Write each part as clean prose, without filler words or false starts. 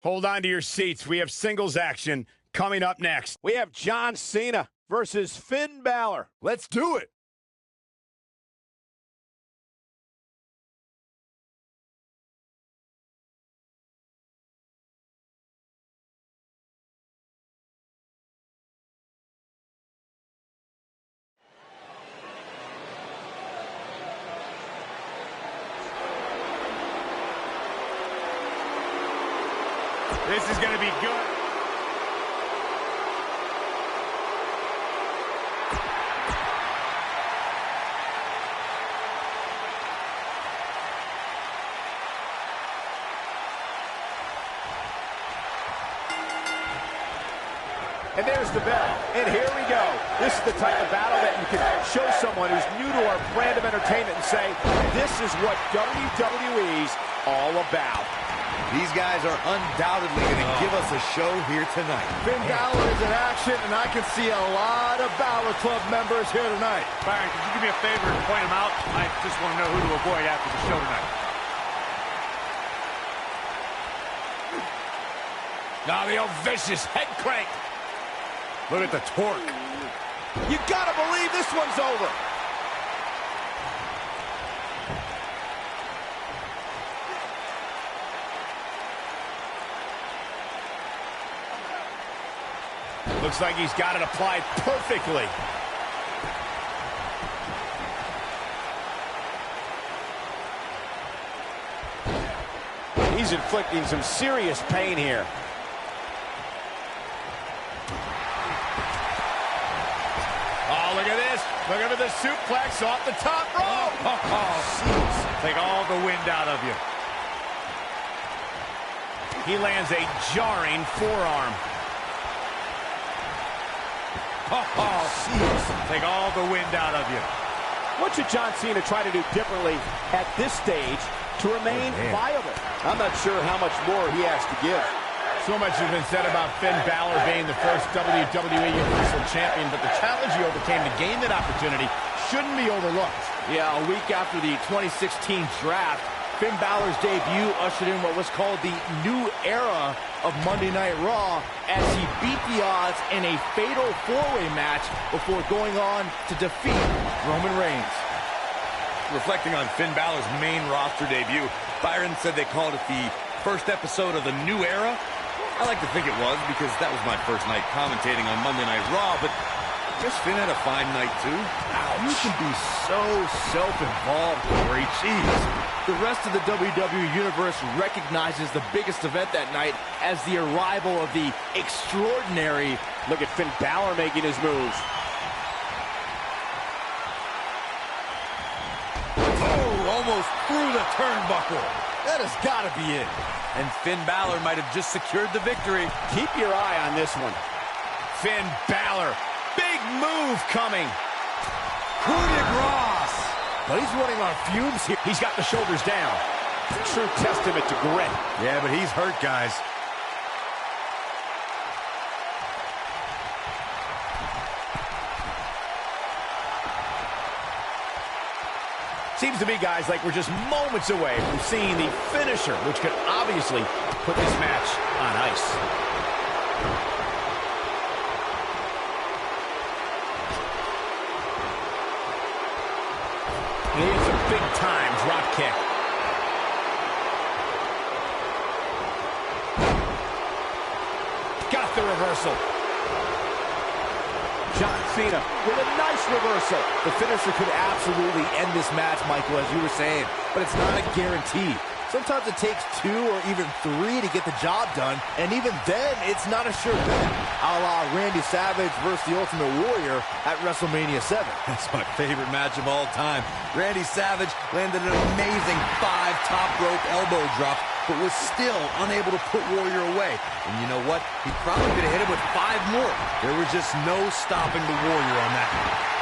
Hold on to your seats. We have singles action coming up next. We have John Cena versus Finn Balor. Let's do it. This is going to be good. And there's the bell. And here we go. This is the type of battle that you can show someone who's new to our brand of entertainment and say, this is what WWE's all about. These guys are undoubtedly going to give us a show here tonight. Finn Balor is in action, and I can see a lot of Balor Club members here tonight. Byron, could you do me a favor and point them out? I just want to know who to avoid after the show tonight. Now the old vicious head crank. Look at the torque. You gotta believe this one's over. Looks like he's got it applied perfectly. He's inflicting some serious pain here. Oh, look at this. Look at the suplex off the top rope. Oh, take all the wind out of you. He lands a jarring forearm. Take all the wind out of you. What should John Cena try to do differently at this stage to remain viable? I'm not sure how much more he has to give. So much has been said about Finn Balor being the first WWE Universal Champion, but the challenge he overcame to gain that opportunity shouldn't be overlooked. Yeah, a week after the 2016 draft, Finn Balor's debut ushered in what was called the new era of Monday Night Raw as he beat the odds in a fatal four-way match before going on to defeat Roman Reigns. Reflecting on Finn Balor's main roster debut, Byron said they called it the first episode of the new era. I like to think it was because that was my first night commentating on Monday Night Raw, but I guess Finn had a fine night too. You can be so self-involved, Corey. Jeez. The rest of the WWE Universe recognizes the biggest event that night as the arrival of the extraordinary. Look at Finn Balor making his moves. Oh, almost through the turnbuckle. That has got to be it. And Finn Balor might have just secured the victory. Keep your eye on this one. Finn Balor, big move coming. Coup de grace. But he's running on fumes here. He's got the shoulders down. True testament to grit. Yeah, but he's hurt, guys. Seems to me, guys, like we're just moments away from seeing the finisher, which could obviously put this match on ice. And it's a big-time drop kick. Got the reversal. John Cena with a nice reversal. The finisher could absolutely end this match, Michael, as you were saying, but it's not a guarantee. Sometimes it takes 2 or even 3 to get the job done, and even then, it's not a sure bet. A la Randy Savage versus the Ultimate Warrior at WrestleMania 7. That's my favorite match of all time. Randy Savage landed an amazing 5 top rope elbow drop, but was still unable to put Warrior away. And you know what? He probably could have hit him with 5 more. There was just no stopping the Warrior on that one.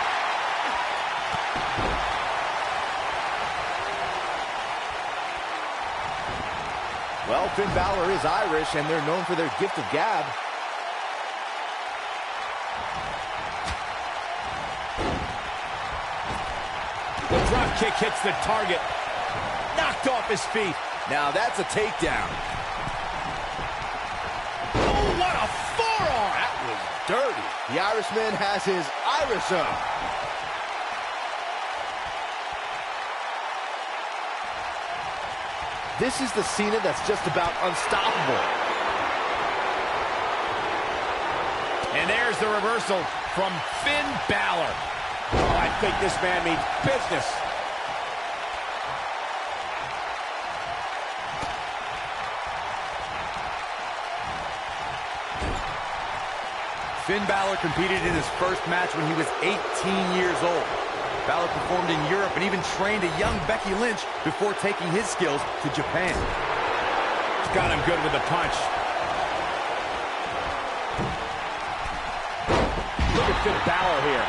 Well, Finn Balor is Irish, and they're known for their gift of gab. The drop kick hits the target. Knocked off his feet. Now that's a takedown. dirty. The Irishman has his Irish up. This is the Cena that's just about unstoppable. And there's the reversal from Finn Balor. Oh, I think this man means business. Finn Balor competed in his first match when he was 18 years old. Balor performed in Europe and even trained a young Becky Lynch before taking his skills to Japan. He's got him good with the punch. Look at Finn Balor here.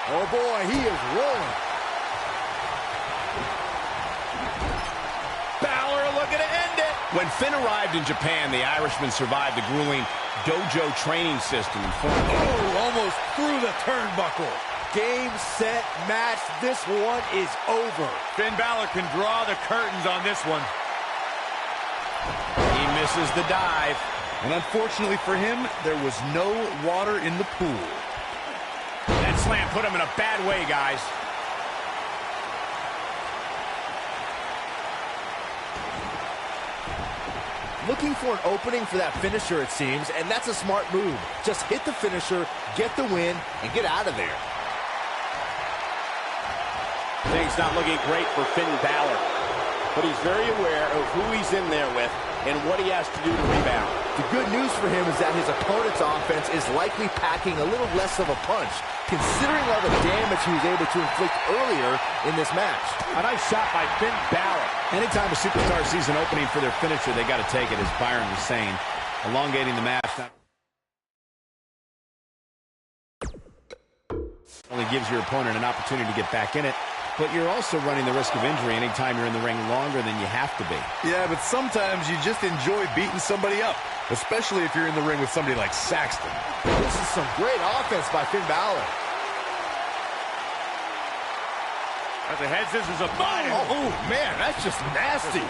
Oh boy, he is rolling. Balor looking to end it. When Finn arrived in Japan, the Irishman survived the grueling dojo training system and formed... Oh, almost through the turnbuckle. Game, set, match. This one is over. Finn Balor can draw the curtains on this one. He misses the dive. And unfortunately for him, there was no water in the pool. That slam put him in a bad way, guys. Looking for an opening for that finisher, it seems, and that's a smart move. Just hit the finisher, get the win, and get out of there. Things not looking great for Finn Balor, but he's very aware of who he's in there with and what he has to do to rebound. The good news for him is that his opponent's offense is likely packing a little less of a punch, considering all the damage he was able to inflict earlier in this match. A nice shot by Finn Balor. Anytime a superstar sees an opening for their finisher, they got to take it, as Byron was saying. Elongating the match not only gives your opponent an opportunity to get back in it, but you're also running the risk of injury anytime you're in the ring longer than you have to be. Yeah, but sometimes you just enjoy beating somebody up, especially if you're in the ring with somebody like Saxton. This is some great offense by Finn Balor. As the head scissors of Biden. Oh, man, that's just nasty.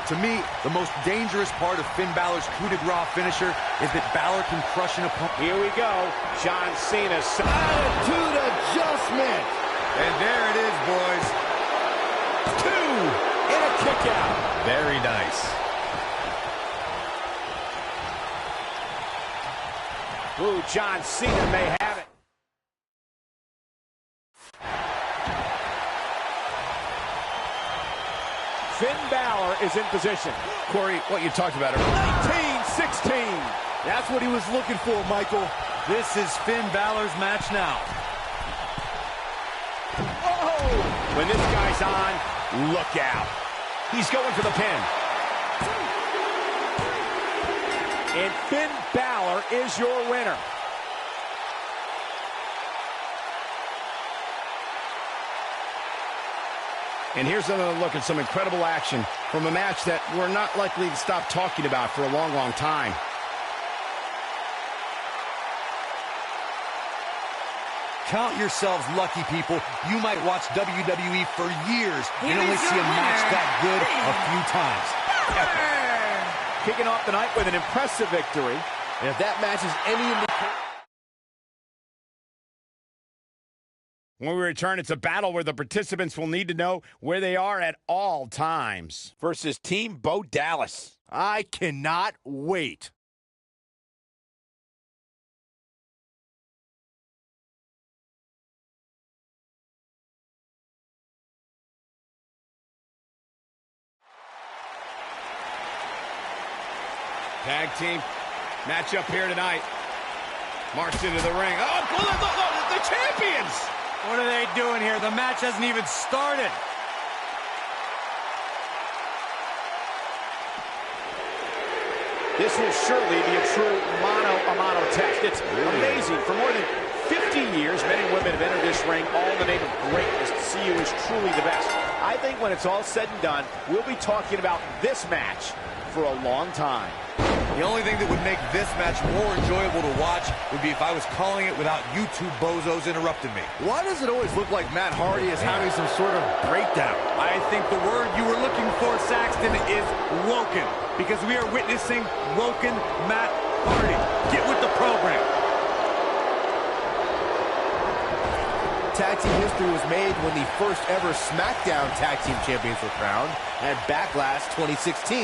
To me, the most dangerous part of Finn Balor's coup de grace finisher is that Balor can crush an opponent. Here we go. John Cena. Attitude adjustment. And there it is, boys. 2 in a kick out. Very nice. Ooh, John Cena may have it. Finn Balor is in position. Corey, what you talked about earlier. 19-16. That's what he was looking for, Michael. This is Finn Balor's match now. Oh! When this guy's on, look out. He's going for the pin. And Finn Balor is your winner. And here's another look at some incredible action from a match that we're not likely to stop talking about for a long, long time. Count yourselves lucky, people. You might watch WWE for years and only see a match that good a few times. Kicking off the night with an impressive victory. And if that match is any indication... When we return, it's a battle where the participants will need to know where they are at all times. Versus Team Bo Dallas. I cannot wait. Tag team matchup here tonight. Marched into the ring. Oh, look, the champions! What are they doing here? The match hasn't even started. This will surely be a true mano-a-mano test. It's amazing. For more than 50 years, men and women have entered this ring all in the name of greatness to see who is truly the best. I think when it's all said and done, we'll be talking about this match for a long time. The only thing that would make this match more enjoyable to watch would be if I was calling it without you two bozos interrupting me. Why does it always look like Matt Hardy is having some sort of breakdown? I think the word you were looking for, Saxton, is woken. Because we are witnessing woken Matt Hardy. Get with the program. Tag team history was made when the first ever SmackDown Tag Team Champions were crowned at Backlash 2016.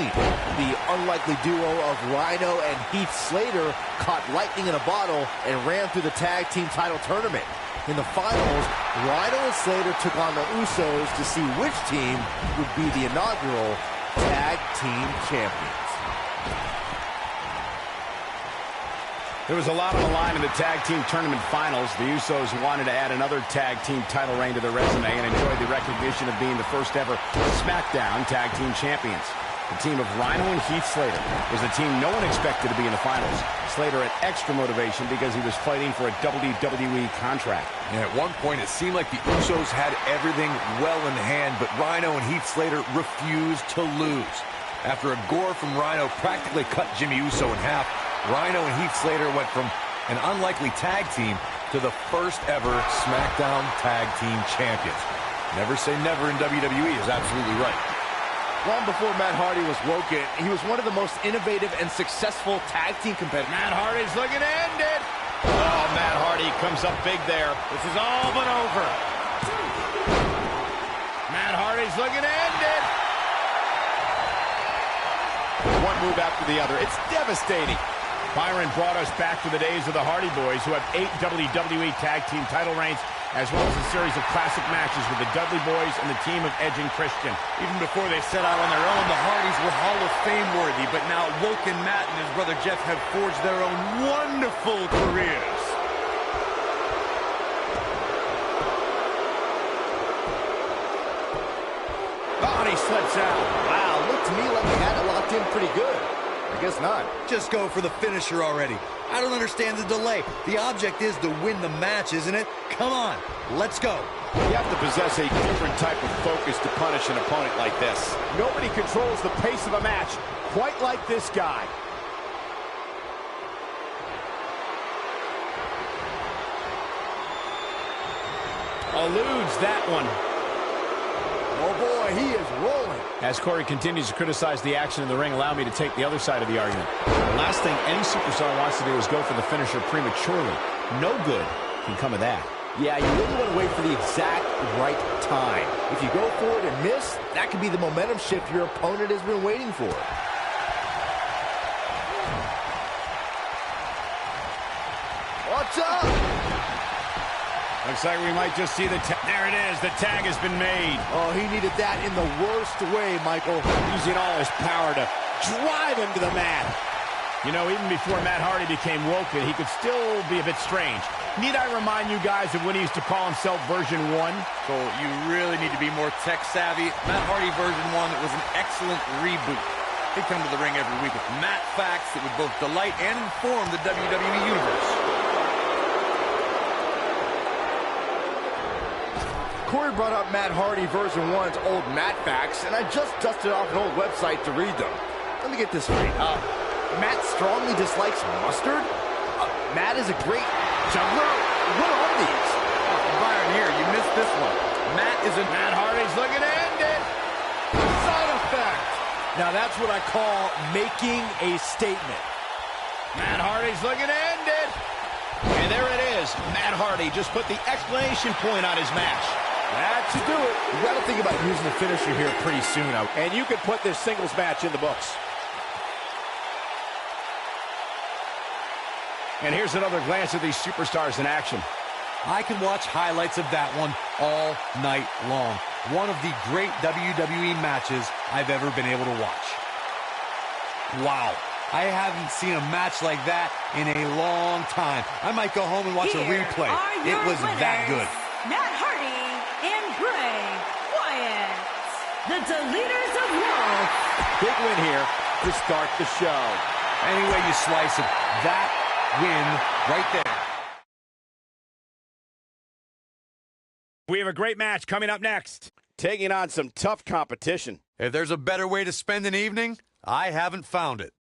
The unlikely duo of Rhino and Heath Slater caught lightning in a bottle and ran through the tag team title tournament. In the finals, Rhino and Slater took on the Usos to see which team would be the inaugural Tag Team Champions. There was a lot on the line in the tag team tournament finals. The Usos wanted to add another tag team title reign to their resume and enjoyed the recognition of being the first ever SmackDown Tag Team Champions. The team of Rhino and Heath Slater was the team no one expected to be in the finals. Slater had extra motivation because he was fighting for a WWE contract. And at one point, it seemed like the Usos had everything well in hand, but Rhino and Heath Slater refused to lose. After a gore from Rhino practically cut Jimmy Uso in half, Rhino and Heath Slater went from an unlikely tag team to the first ever SmackDown Tag Team Champions. Never say never in WWE is absolutely right. Long before Matt Hardy was woken, he was one of the most innovative and successful tag team competitors. Matt Hardy's looking to end it. Oh, Matt Hardy comes up big there. This is all but over. Matt Hardy's looking to end it. One move after the other. It's devastating. Byron brought us back to the days of the Hardy Boys, who have 8 WWE Tag Team title reigns, as well as a series of classic matches with the Dudley Boys and the team of Edge and Christian. Even before they set out on their own, the Hardys were Hall of Fame worthy, but now Woken Matt and his brother Jeff have forged their own wonderful careers. Oh, and he slips out. Wow, looked to me like he had it locked in pretty good. I guess not. Just go for the finisher already. I don't understand the delay. The object is to win the match, isn't it? Come on, let's go. You have to possess a different type of focus to punish an opponent like this. Nobody controls the pace of a match quite like this guy. Eludes that one. Oh boy, he is rolling. As Corey continues to criticize the action in the ring, allow me to take the other side of the argument. The last thing any superstar wants to do is go for the finisher prematurely. No good can come of that. Yeah, you really want to wait for the exact right time. If you go for it and miss, that could be the momentum shift your opponent has been waiting for. What's up? Looks like we might just see the tag. There it is. The tag has been made. Oh, he needed that in the worst way, Michael. Using all his power to drive him to the mat. You know, even before Matt Hardy became woken, he could still be a bit strange. Need I remind you guys of when he used to call himself version 1? So you really need to be more tech savvy. Matt Hardy version 1, that was an excellent reboot. He'd come to the ring every week with Matt facts that would both delight and inform the WWE Universe. Corey brought up Matt Hardy version 1's old Matt facts, and I just dusted off an old website to read them. Let me get this straight. Matt strongly dislikes mustard? Matt is a great juggler? What are these? Byron, here, you missed this one. Matt Hardy's looking to end it. Side effect. Now that's what I call making a statement. Matt Hardy's looking to end it. And there it is. Matt Hardy just put the exclamation point on his match. That should do it. You got to think about using the finisher here pretty soon. And you could put this singles match in the books. And here's another glance at these superstars in action. I can watch highlights of that one all night long. One of the great WWE matches I've ever been able to watch. Wow. I haven't seen a match like that in a long time. I might go home and watch a replay. It was that good. Matt Hardy and Bray Wyatt, the Deleters of Wealth. Big win here to start the show. Any way you slice it, that win right there. We have a great match coming up next. Taking on some tough competition. If there's a better way to spend an evening, I haven't found it.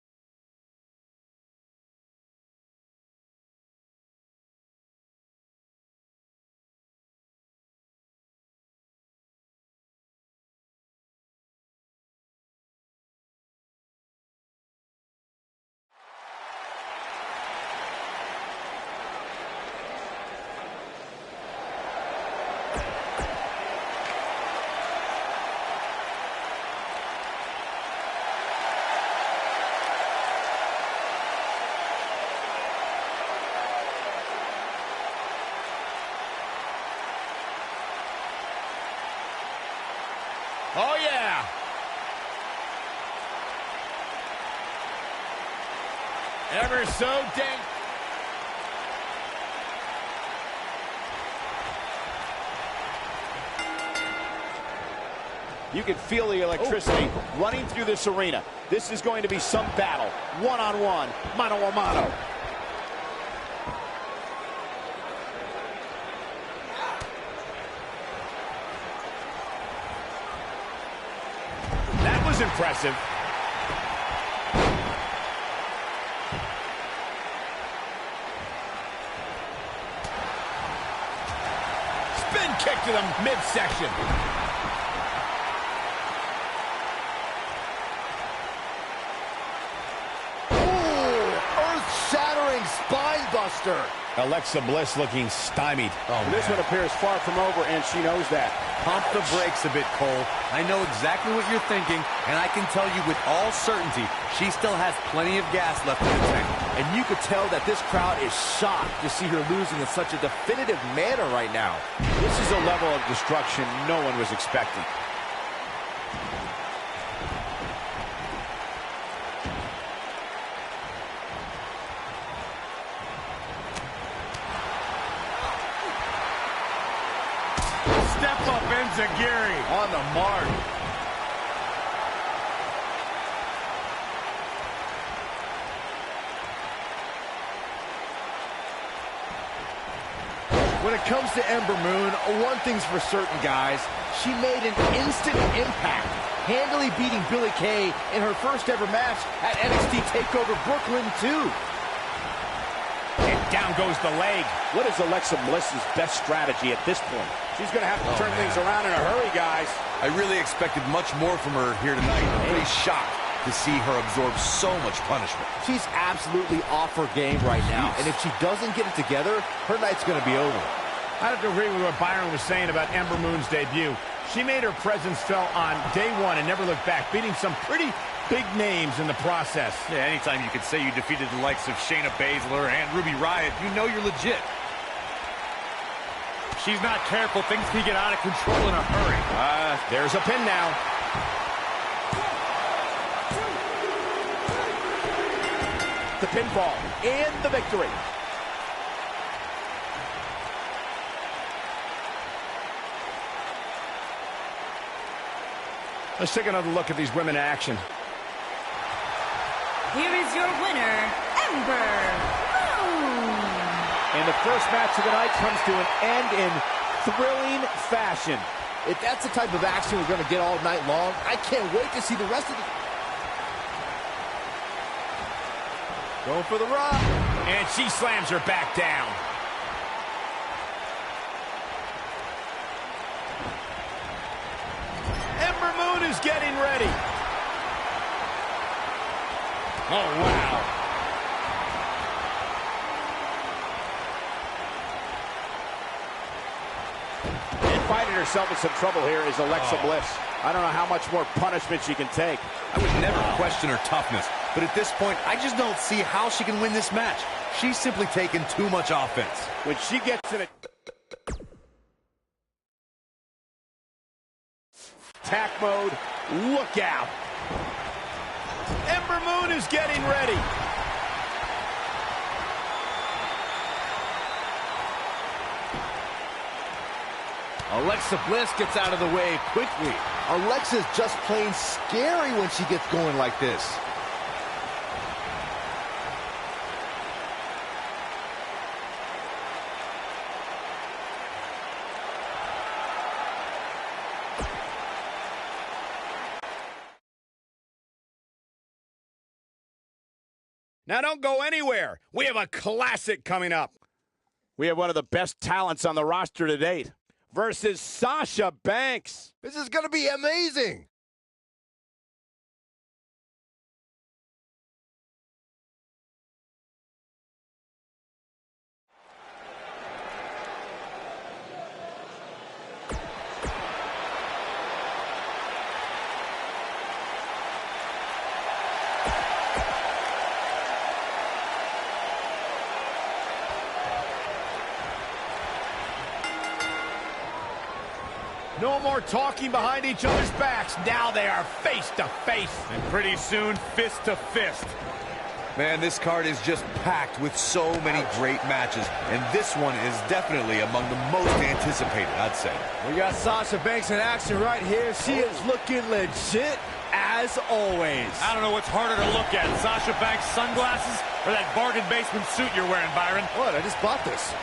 Oh, yeah. Ever so dang. You can feel the electricity running through this arena. This is going to be some battle. One-on-one, mano-a-mano. That was impressive. Spin kick to the midsection. Shattering spine buster. Alexa Bliss looking stymied. Oh, this one appears far from over, and she knows that. Pump the brakes a bit, Cole. I know exactly what you're thinking, and I can tell you with all certainty, she still has plenty of gas left in the tank. And you could tell that this crowd is shocked to see her losing in such a definitive manner right now. This is a level of destruction no one was expecting. Step up Enziguri On the mark. When it comes to Ember Moon, one thing's for certain, guys. She made an instant impact, handily beating Billie Kay in her first ever match at NXT TakeOver Brooklyn 2. and down goes the leg. What is Alexa Bliss's best strategy at this point? She's going to have to turn things around in a hurry, guys. I really expected much more from her here tonight. I'm pretty shocked to see her absorb so much punishment. She's absolutely off her game right now, and if she doesn't get it together, her night's going to be over. I have to agree with what Byron was saying about Ember Moon's debut. She made her presence felt on day one and never looked back, beating some pretty big names in the process. Yeah, anytime you could say you defeated the likes of Shayna Baszler and Ruby Riott, you know you're legit. She's not careful, things can get out of control in a hurry. There's a pin now. The pinfall and the victory. Let's take another look at these women in action. Here is your winner, Ember Moon. And the first match of the night comes to an end in thrilling fashion. If that's the type of action we're going to get all night long, I can't wait to see the rest of it. Going for the rock. And she slams her back down. Ember Moon is getting ready. Oh, wow. And finding herself in some trouble here is Alexa Bliss. I don't know how much more punishment she can take. I would never question her toughness, but at this point, I just don't see how she can win this match. She's simply taken too much offense. When she gets in it. Attack mode, look out. Ember Moon is getting ready. Alexa Bliss gets out of the way quickly. Alexa's just plain scary when she gets going like this. Now don't go anywhere. We have a classic coming up. We have one of the best talents on the roster to date versus Sasha Banks. This is going to be amazing. No more talking behind each other's backs. Now they are face to face. And pretty soon, fist to fist. Man, this card is just packed with so many great matches, and this one is definitely among the most anticipated, I'd say. We got Sasha Banks in action right here. She is looking legit as always. I don't know what's harder to look at, Sasha Banks' sunglasses or that bargain basement suit you're wearing, Byron. What? I just bought this.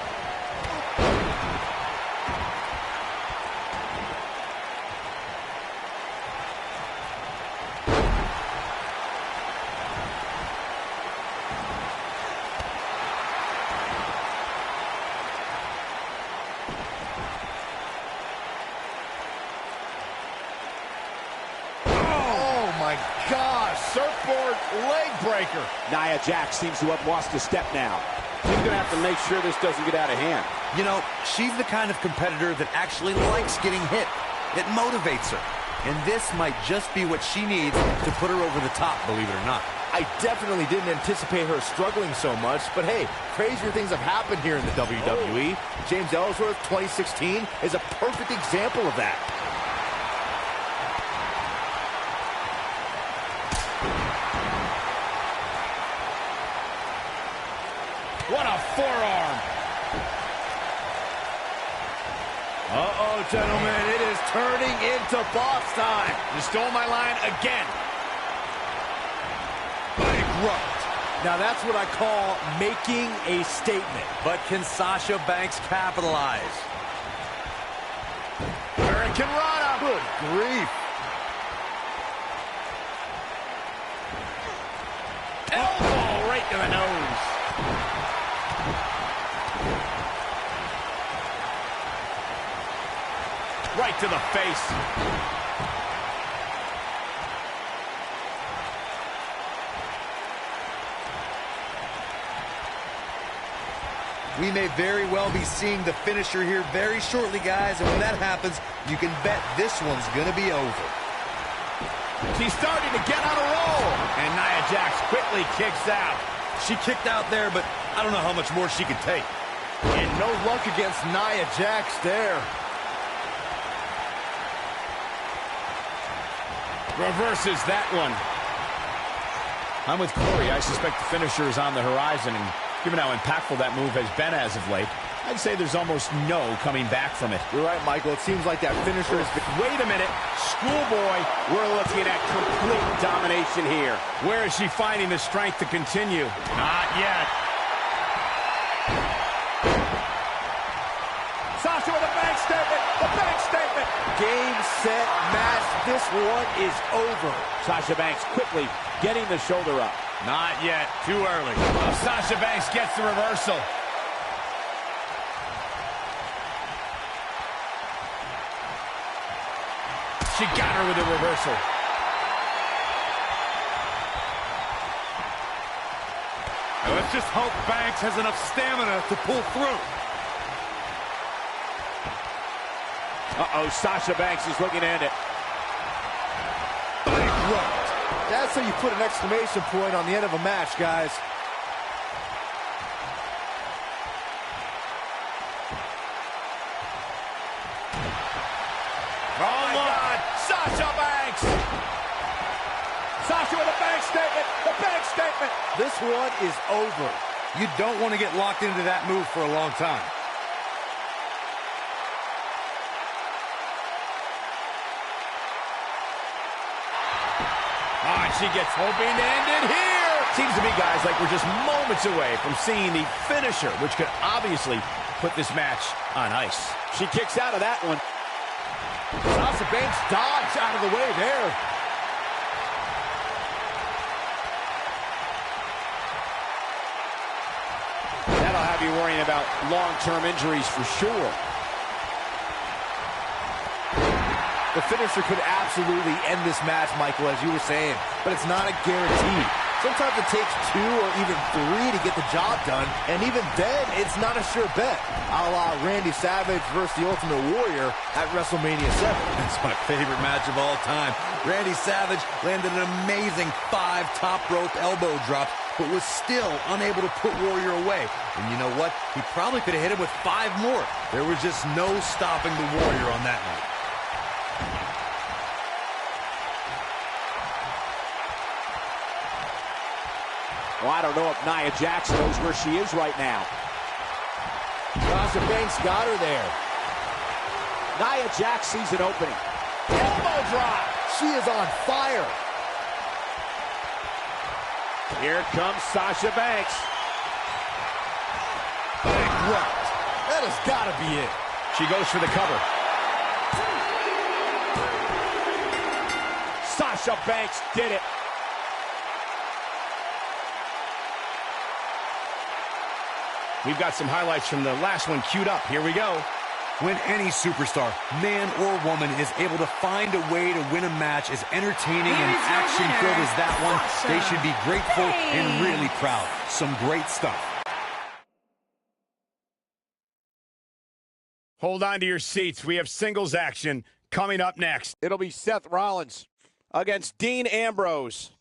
Gosh, surfboard leg breaker. Nia Jax seems to have lost a step now. She's going to have to make sure this doesn't get out of hand. You know, she's the kind of competitor that actually likes getting hit. It motivates her. And this might just be what she needs to put her over the top, believe it or not. I definitely didn't anticipate her struggling so much, but hey, crazier things have happened here in the WWE. James Ellsworth, 2016, is a perfect example of that. What a forearm. Uh-oh, gentlemen, it is turning into boss time. You stole my line again. Bankrupt. Now that's what I call making a statement. But can Sasha Banks capitalize? Hurricane Rana. Good grief. Elbow right to the nose. Right to the face. We may very well be seeing the finisher here very shortly, guys, and when that happens, you can bet this one's gonna be over. She's starting to get on a roll. And Nia Jax quickly kicks out. She kicked out there, but I don't know how much more she could take. And no luck against Nia Jax there. Reverses that one. I'm with Corey. I suspect the finisher is on the horizon, and given how impactful that move has been as of late, I'd say there's almost no coming back from it. You're right, Michael. It seems like that finisher has been... Wait a minute. Schoolboy. We're looking at complete domination here. Where is she finding the strength to continue? Not yet. Sasha with a bank statement. The bank statement. Game, set, match. This one is over. Sasha Banks quickly getting the shoulder up. Not yet. Too early. Sasha Banks gets the reversal. She got her with a reversal. Now let's just hope Banks has enough stamina to pull through. Uh-oh, Sasha Banks is looking to end it. Bankrupt. That's how you put an exclamation point on the end of a match, guys. Oh, my God. Sasha Banks. Sasha with a bank statement. The bank statement. This one is over. You don't want to get locked into that move for a long time. Oh, and she gets hoping to end it here. Seems to me, guys, like we're just moments away from seeing the finisher, which could obviously put this match on ice. She kicks out of that one. Sasha Banks dodged out of the way there. That'll have you worrying about long-term injuries for sure. The finisher could absolutely end this match, Michael, as you were saying, but it's not a guarantee. Sometimes it takes 2 or even 3 to get the job done, and even then, it's not a sure bet. A la Randy Savage versus the Ultimate Warrior at WrestleMania 7. That's my favorite match of all time. Randy Savage landed an amazing 5 top rope elbow drops, but was still unable to put Warrior away. And you know what? He probably could have hit him with 5 more. There was just no stopping the Warrior on that night. Well, I don't know if Nia Jax knows where she is right now. Sasha Banks got her there. Nia Jax sees an opening. Elbow drop. She is on fire. Here comes Sasha Banks. Bankrupt. That has got to be it. She goes for the cover. Sasha Banks did it. We've got some highlights from the last one queued up. Here we go. When any superstar, man or woman, is able to find a way to win a match as entertaining and action-filled as that one, they should be grateful and really proud. Some great stuff. Hold on to your seats. We have singles action coming up next. It'll be Seth Rollins against Dean Ambrose.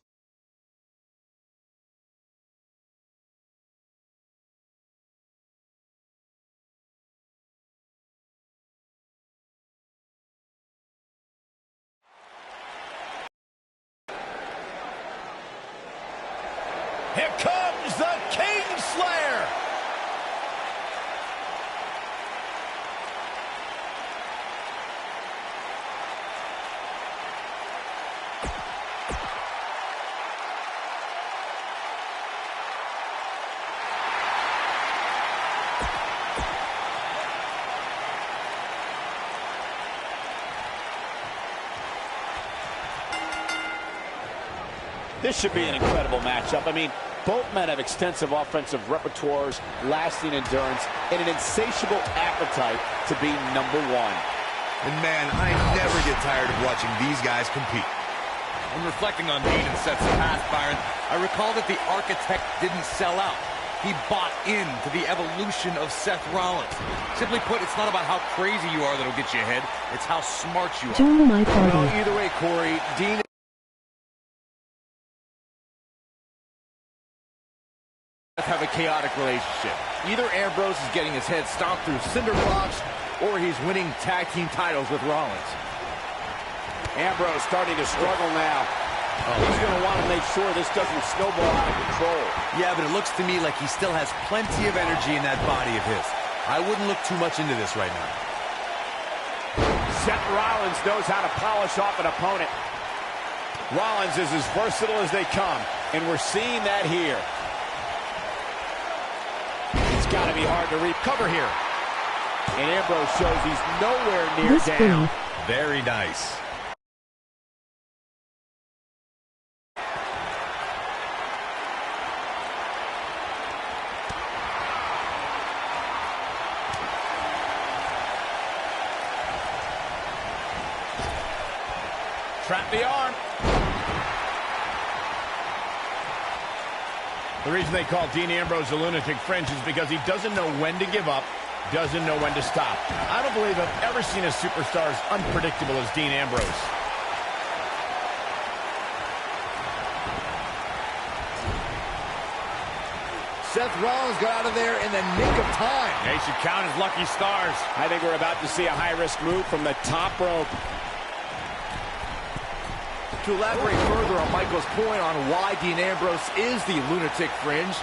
Here comes the Kingslayer. This should be an incredible matchup. I mean, both men have extensive offensive repertoires, lasting endurance, and an insatiable appetite to be number one. And man, I never get tired of watching these guys compete. When reflecting on Dean and Seth's past, Byron, I recall that the architect didn't sell out. He bought into the evolution of Seth Rollins. Simply put, it's not about how crazy you are that'll get you ahead. It's how smart you are. Join my party. Well, either way, Corey, Dean have a chaotic relationship. Either Ambrose is getting his head stomped through cinder blocks, or he's winning tag team titles with Rollins. Ambrose starting to struggle now. He's going to want to make sure this doesn't snowball out of control. Yeah, but it looks to me like he still has plenty of energy in that body of his. I wouldn't look too much into this right now. Seth Rollins knows how to polish off an opponent. Rollins is as versatile as they come, and we're seeing that here. It's got to be hard to recover here. And Ambrose shows he's nowhere near This down. Very nice. Trap the arm. The reason they call Dean Ambrose a lunatic fringe is because he doesn't know when to give up, doesn't know when to stop. I don't believe I've ever seen a superstar as unpredictable as Dean Ambrose. Seth Rollins got out of there in the nick of time. They should count his lucky stars. I think we're about to see a high-risk move from the top rope. To elaborate further on Michael's point on why Dean Ambrose is the lunatic fringe,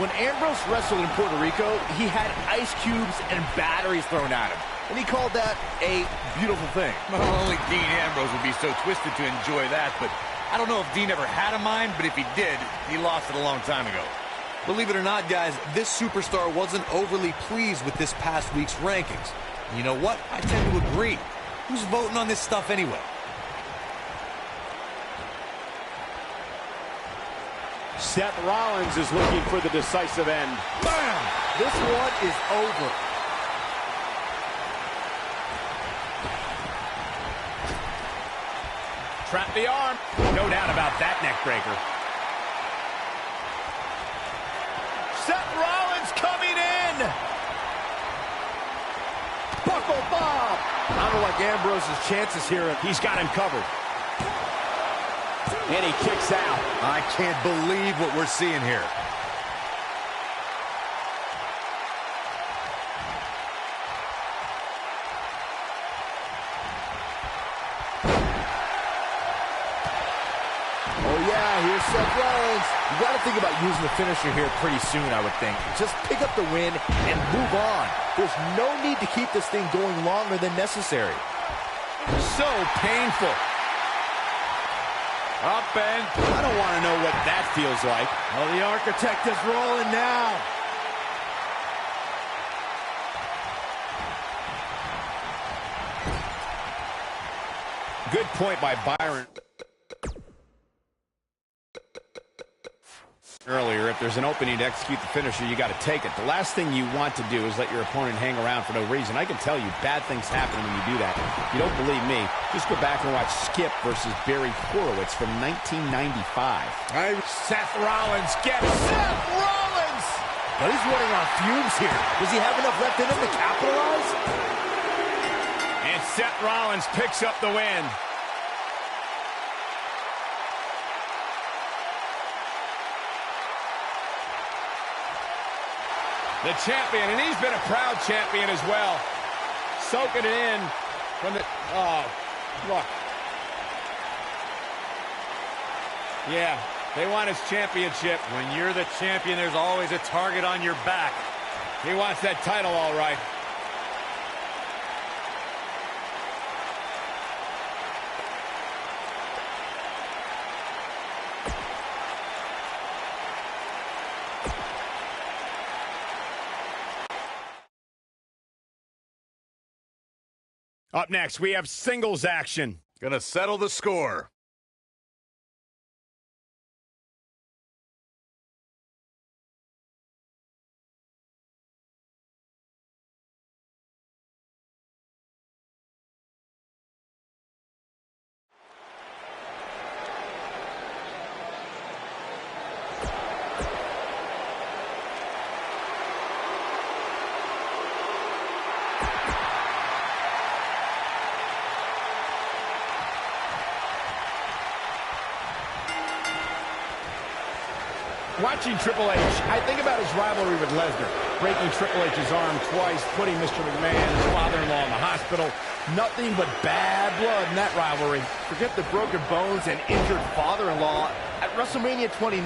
when Ambrose wrestled in Puerto Rico, he had ice cubes and batteries thrown at him. And he called that a beautiful thing. Well, only Dean Ambrose would be so twisted to enjoy that, but I don't know if Dean ever had a mind, but if he did, he lost it a long time ago. Believe it or not, guys, this superstar wasn't overly pleased with this past week's rankings. You know what? I tend to agree. Who's voting on this stuff anyway? Seth Rollins is looking for the decisive end. Bam! This one is over. Trap the arm. No doubt about that neck breaker. Seth Rollins coming in. Buckle bomb. I don't like Ambrose's chances here. He's got him covered. And he kicks out. I can't believe what we're seeing here. Oh, yeah, here's Seth Rollins. You got to think about using the finisher here pretty soon, I would think. Just pick up the win and move on. There's no need to keep this thing going longer than necessary. So painful. Up and I don't want to know what that feels like. Oh, the Architect is rolling now. Good point by Byron earlier. If there's an opening to execute the finisher, you got to take it. The last thing you want to do is let your opponent hang around for no reason. I can tell you bad things happen when you do that. If you don't believe me, just go back and watch Skip versus Barry Horowitz from 1995. Seth Rollins gets Seth Rollins! But he's running on fumes here. Does he have enough left in him to capitalize? And Seth Rollins picks up the win. The champion, and he's been a proud champion as well. Soaking it in from the... Oh, look. Yeah, they want his championship. When you're the champion, there's always a target on your back. He wants that title, all right. Up next, we have singles action. Gonna settle the score. Watching Triple H, I think about his rivalry with Lesnar, breaking Triple H's arm twice, putting Mr. McMahon, his father-in-law, in the hospital. Nothing but bad blood in that rivalry. Forget the broken bones and injured father-in-law. At WrestleMania 29,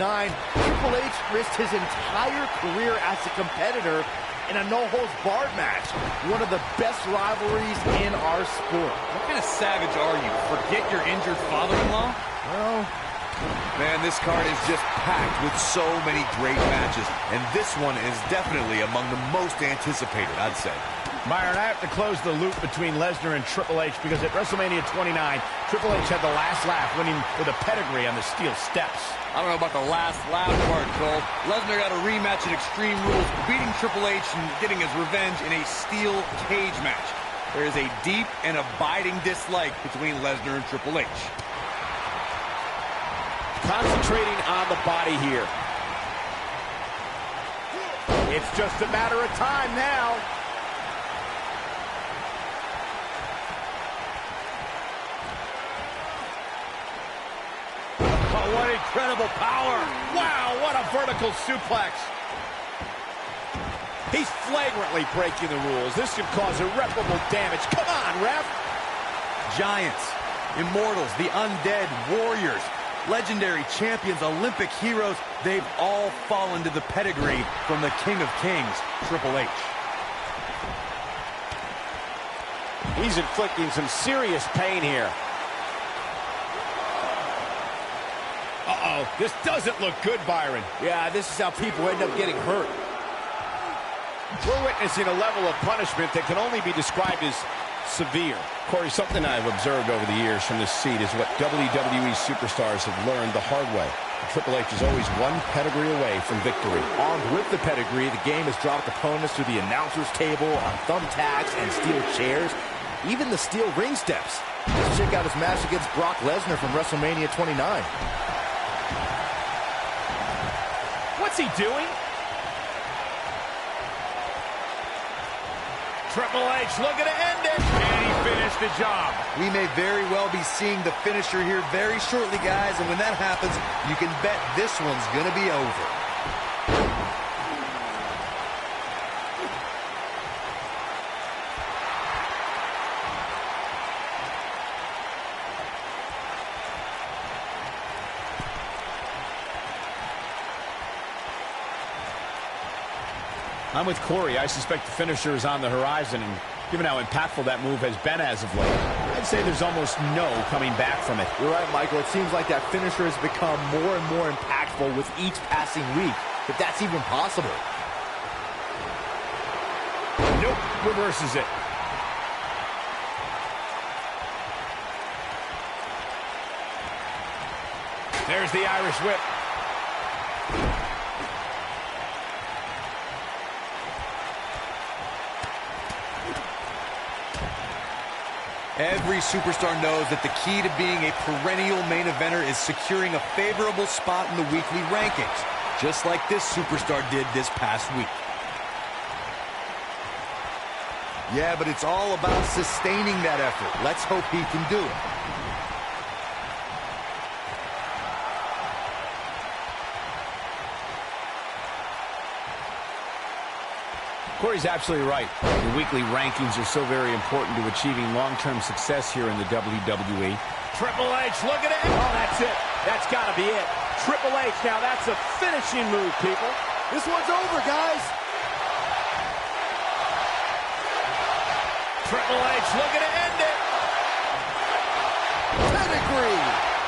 Triple H risked his entire career as a competitor in a no-holds-barred match. One of the best rivalries in our sport. What kind of savage are you? Forget your injured father-in-law? Well... Man, this card is just packed with so many great matches, and this one is definitely among the most anticipated, I'd say. Byron, I have to close the loop between Lesnar and Triple H because at WrestleMania 29, Triple H had the last laugh, winning with a pedigree on the steel steps. I don't know about the last laugh part, Cole. Lesnar got a rematch at Extreme Rules, beating Triple H and getting his revenge in a steel cage match. There is a deep and abiding dislike between Lesnar and Triple H. Concentrating on the body here. It's just a matter of time now. Oh, what incredible power. Wow, what a vertical suplex. He's flagrantly breaking the rules. This could cause irreparable damage. Come on, ref. Giants, immortals, the undead, warriors, legendary champions, Olympic heroes, they've all fallen to the pedigree from the King of Kings, Triple H. He's inflicting some serious pain here. Uh-oh, this doesn't look good, Byron. Yeah, this is how people end up getting hurt. We're witnessing a level of punishment that can only be described as severe. Corey, something I've observed over the years from this seat is what WWE superstars have learned the hard way. Triple H is always one pedigree away from victory. Armed with the pedigree, the game has dropped opponents to the announcer's table on thumbtacks and steel chairs, even the steel ring steps. Let's check out his match against Brock Lesnar from WrestleMania 29. What's he doing? Triple H looking to end it. And he finished the job. We may very well be seeing the finisher here very shortly, guys, and when that happens, you can bet this one's going to be over. I'm with Corey. I suspect the finisher is on the horizon, and given how impactful that move has been as of late, I'd say there's almost no coming back from it. You're right, Michael. It seems like that finisher has become more and more impactful with each passing week, if that's even possible. Nope, reverses it. There's the Irish whip. Every superstar knows that the key to being a perennial main eventer is securing a favorable spot in the weekly rankings, just like this superstar did this past week. Yeah, but it's all about sustaining that effort. Let's hope he can do it. Corey's absolutely right. The weekly rankings are so very important to achieving long-term success here in the WWE. Triple H, look at it. Oh, that's it. That's got to be it. Triple H, now that's a finishing move, people. This one's over, guys. Triple H looking to end it. Pedigree.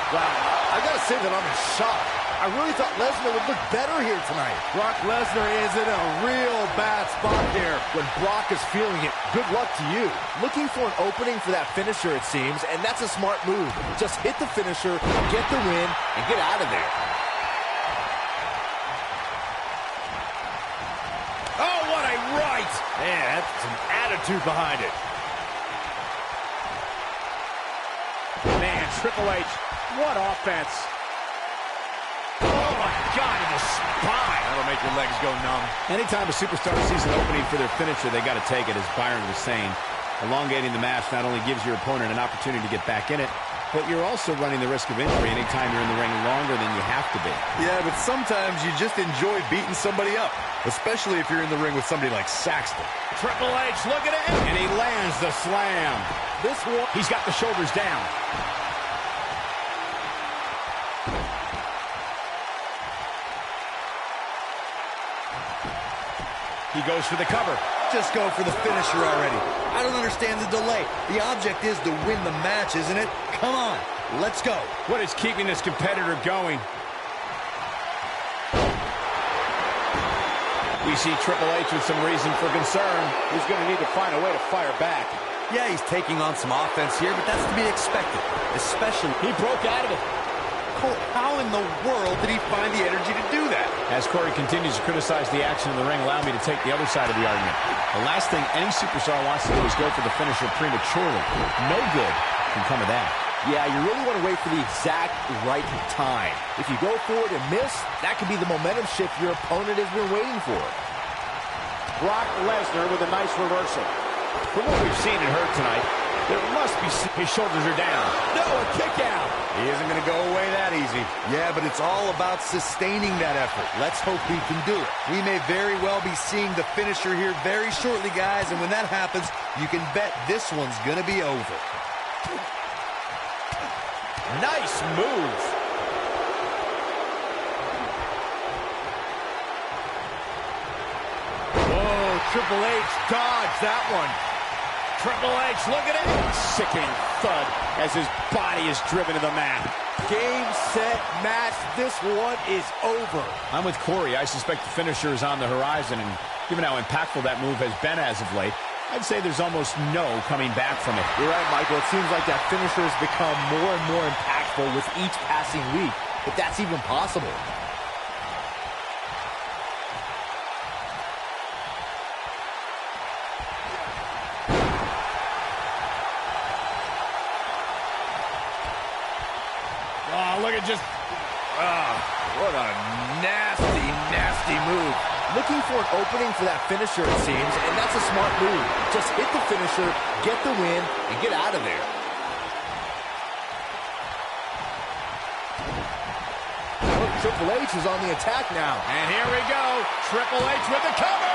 Wow, I gotta say that I'm in shock. I really thought Lesnar would look better here tonight. Brock Lesnar is in a real bad spot here when Brock is feeling it. Good luck to you. Looking for an opening for that finisher, it seems, and that's a smart move. Just hit the finisher, get the win, and get out of there. Oh, what a right. Man, that's some attitude behind it. Man, Triple H, what offense. Oh, my God, in the spine. That'll make your legs go numb. Anytime a superstar sees an opening for their finisher, they got to take it, as Byron was saying. Elongating the match not only gives your opponent an opportunity to get back in it, but you're also running the risk of injury anytime you're in the ring longer than you have to be. Yeah, but sometimes you just enjoy beating somebody up, especially if you're in the ring with somebody like Saxton. Triple H looking at it. And he lands the slam. This one, He's got the shoulders down. He goes for the cover. Just go for the finisher already. I don't understand the delay. The object is to win the match, isn't it? Come on, let's go. What is keeping this competitor going? We see Triple H with some reason for concern. he's going to need to find a way to fire back. Yeah, he's taking on some offense here, but that's to be expected, especially... He broke out of it. How in the world did he find the energy to do that? As Corey continues to criticize the action in the ring, allow me to take the other side of the argument. The last thing any superstar wants to do is go for the finisher prematurely. No good can come of that. Yeah, you really want to wait for the exact right time. If you go for it and miss, that could be the momentum shift your opponent has been waiting for. Brock Lesnar with a nice reversal. From what we've seen and heard tonight, there must be... His shoulders are down. No, a kick out. He isn't going to go away that easy. Yeah, but it's all about sustaining that effort. Let's hope he can do it. We may very well be seeing the finisher here very shortly, guys, and when that happens, you can bet this one's going to be over. Nice move. Whoa, Triple H dodged that one. Triple H, look at it. Sickening thud as his body is driven to the mat. Game, set, match. This one is over. I'm with Corey. I suspect the finisher is on the horizon, and given how impactful that move has been as of late, I'd say there's almost no coming back from it. You're right, Michael. It seems like that finisher has become more and more impactful with each passing week, if that's even possible. Oh, look at just... what a nasty, nasty move. Looking for an opening for that finisher, it seems, and that's a smart move. Just hit the finisher, get the win, and get out of there. Look, Triple H is on the attack now. And here we go. Triple H with the cover.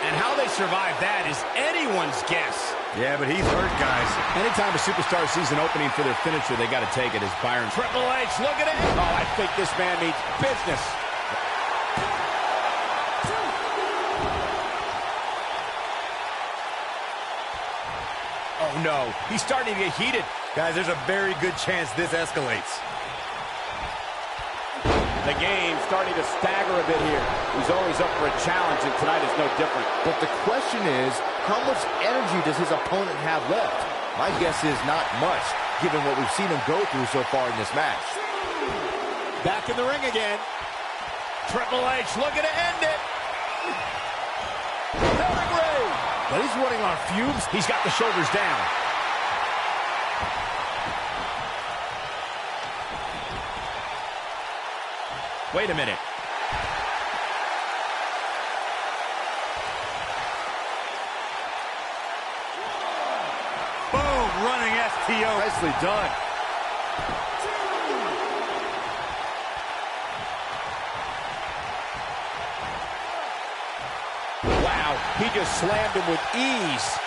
And how they survive that is anyone's guess. Yeah, but he's hurt, guys. Anytime a superstar sees an opening for their finisher, they got to take it, as Byron... Triple H, look at it. Oh, I think this man means business. no. He's starting to get heated. Guys, there's a very good chance this escalates. The game starting to stagger a bit here. He's always up for a challenge, and tonight is no different. But the question is, how much energy does his opponent have left? My guess is not much, given what we've seen him go through so far in this match. Back in the ring again. Triple H looking to end it. Pedigree. But he's running on fumes. He's got the shoulders down. Wait a minute. Boom, running STO. Nicely done. Wow, he just slammed him with ease.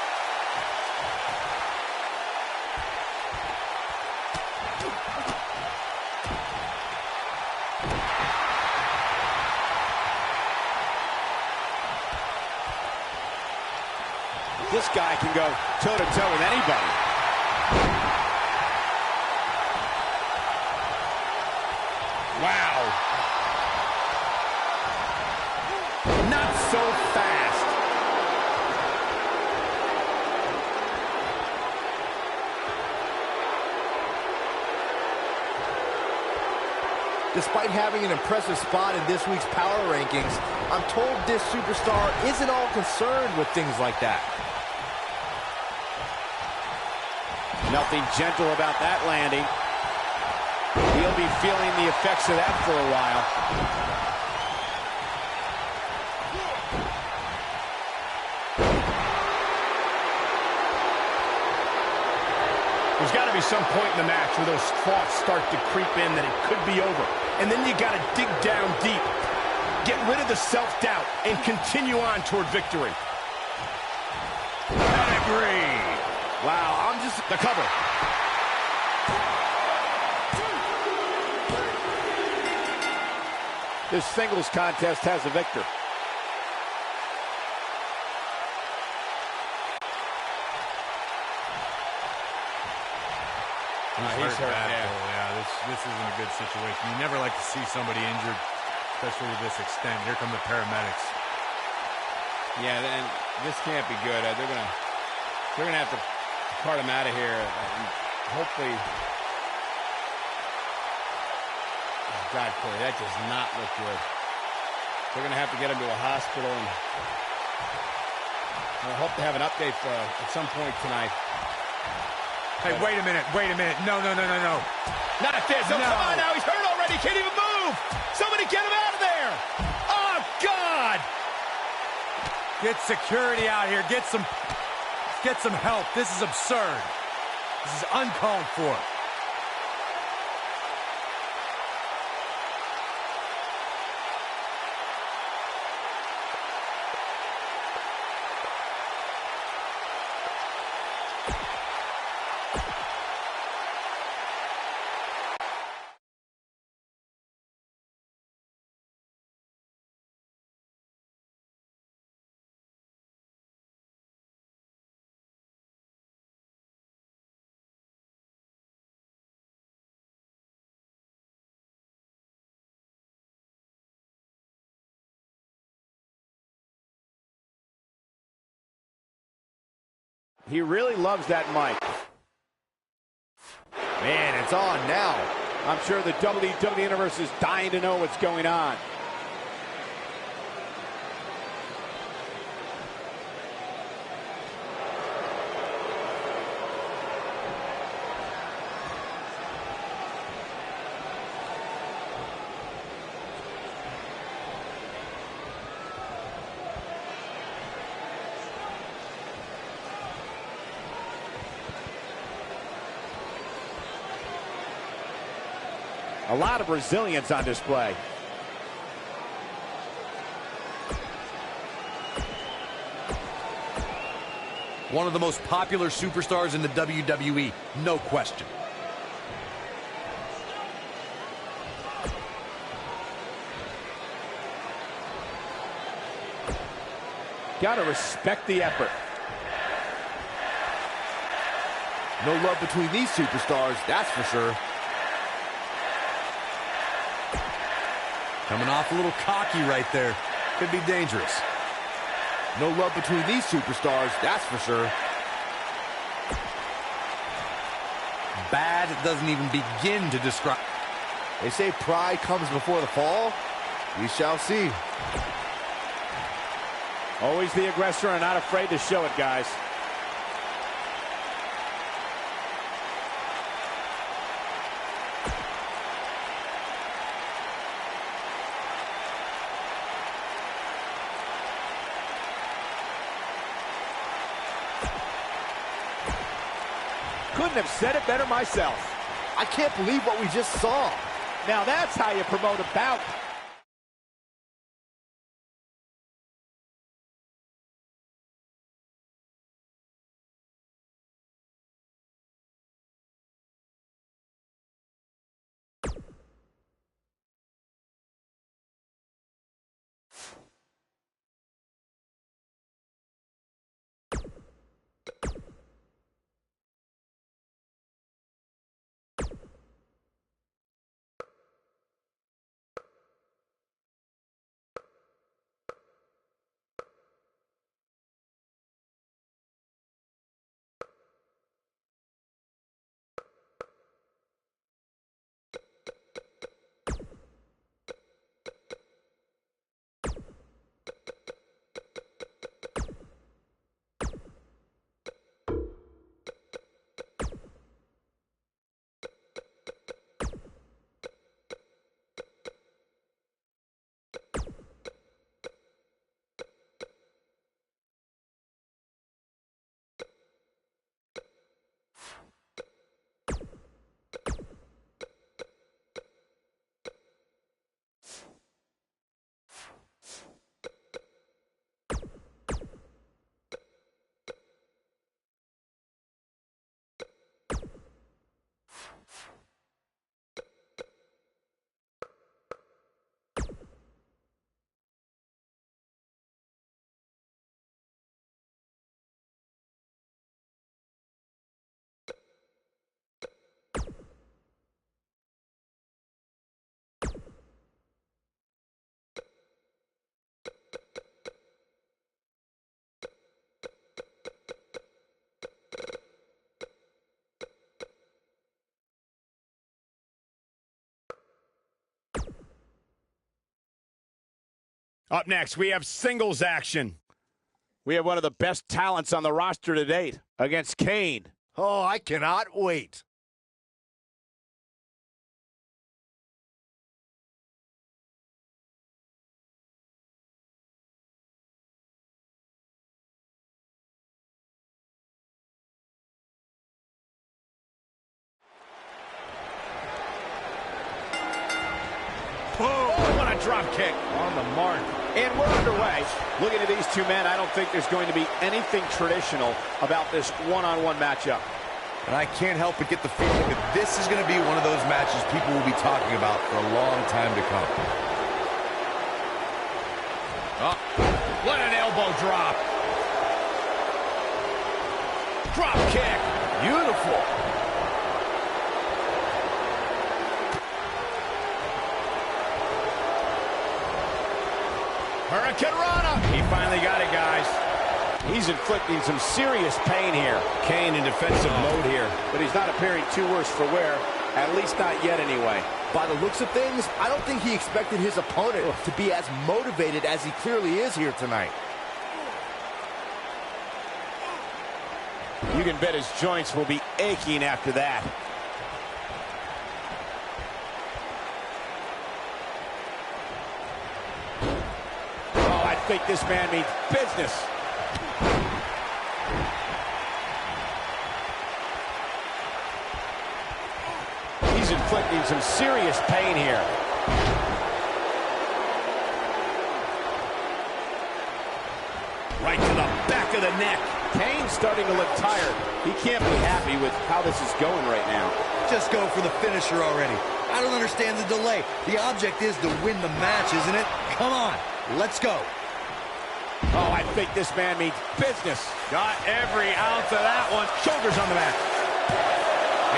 This guy can go toe-to-toe with anybody. Wow. Not so fast. Despite having an impressive spot in this week's power rankings, I'm told this superstar isn't all concerned with things like that. Nothing gentle about that landing. He'll be feeling the effects of that for a while. There's got to be some point in the match where those thoughts start to creep in that it could be over. And then you got to dig down deep. Get rid of the self-doubt and continue on toward victory. Pedigree. Wow, I'm just... The cover. This singles contest has a victor. He's hurt bad, yeah, this isn't a good situation. You never like to see somebody injured, especially to this extent. Here come the paramedics. Yeah, and this can't be good. They're gonna have to cart him out of here, and hopefully. Oh God, Corey, that does not look good. They're gonna have to get him to a hospital, and I hope to have an update for at some point tonight. Hey, wait a minute. No. Not this. Oh, No. come on now. He's hurt already. Can't even move. Somebody get him out of there. Oh, God. Get security out here. Get some help. This is absurd. This is uncalled for. He really loves that mic. Man, it's on now. I'm sure the WWE Universe is dying to know what's going on. A lot of resilience on display. One of the most popular superstars in the WWE, no question. Gotta respect the effort. No love between these superstars, that's for sure. Coming off a little cocky right there. Could be dangerous. No love between these superstars, that's for sure. Bad doesn't even begin to describe. They say pride comes before the fall. We shall see. Always the aggressor and not afraid to show it, guys. Couldn't have said it better myself. I can't believe what we just saw. Now that's how you promote a bout. Up next, we have singles action. We have one of the best talents on the roster to date against Kane. Oh, I cannot wait. Boom! What a drop kick. On the mark. And we're underway. Looking at these two men, I don't think there's going to be anything traditional about this one-on-one matchup. And I can't help but get the feeling that this is going to be one of those matches people will be talking about for a long time to come. Oh, what an elbow drop. Drop kick. Beautiful. Hurricane Rana. He finally got it, guys. He's inflicting some serious pain here. Kane in defensive mode here. But he's not appearing too worse for wear, at least not yet anyway. By the looks of things, I don't think he expected his opponent to be as motivated as he clearly is here tonight. You can bet his joints will be aching after that. Oh, I think this man means business. He's inflicting some serious pain here. Right to the back of the neck. Kane's starting to look tired. He can't be happy with how this is going right now. Just go for the finisher already. I don't understand the delay. The object is to win the match, isn't it? Come on, let's go. Oh, I think this man means business. Got every ounce of that one. Shoulders on the mat.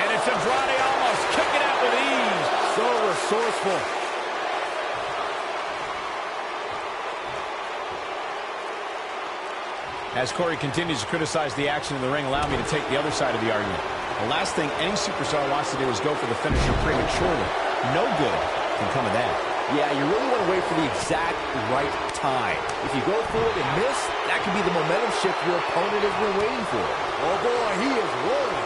And it's Andrade almost kicking out with ease. So resourceful. As Corey continues to criticize the action in the ring, allow me to take the other side of the argument. The last thing any superstar wants to do is go for the finisher prematurely. No good can come of that. Yeah, you really want to wait for the exact right time. If you go for it and miss, that could be the momentum shift your opponent has been waiting for. Oh boy, he is rolling.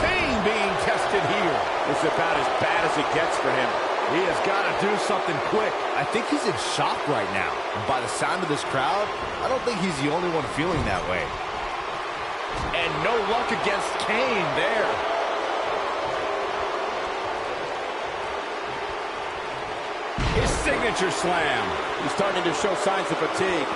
Kane being tested here. It's about as bad as it gets for him. He has got to do something quick. I think he's in shock right now. And by the sound of this crowd, I don't think he's the only one feeling that way. And no luck against Kane there. His signature slam. He's starting to show signs of fatigue.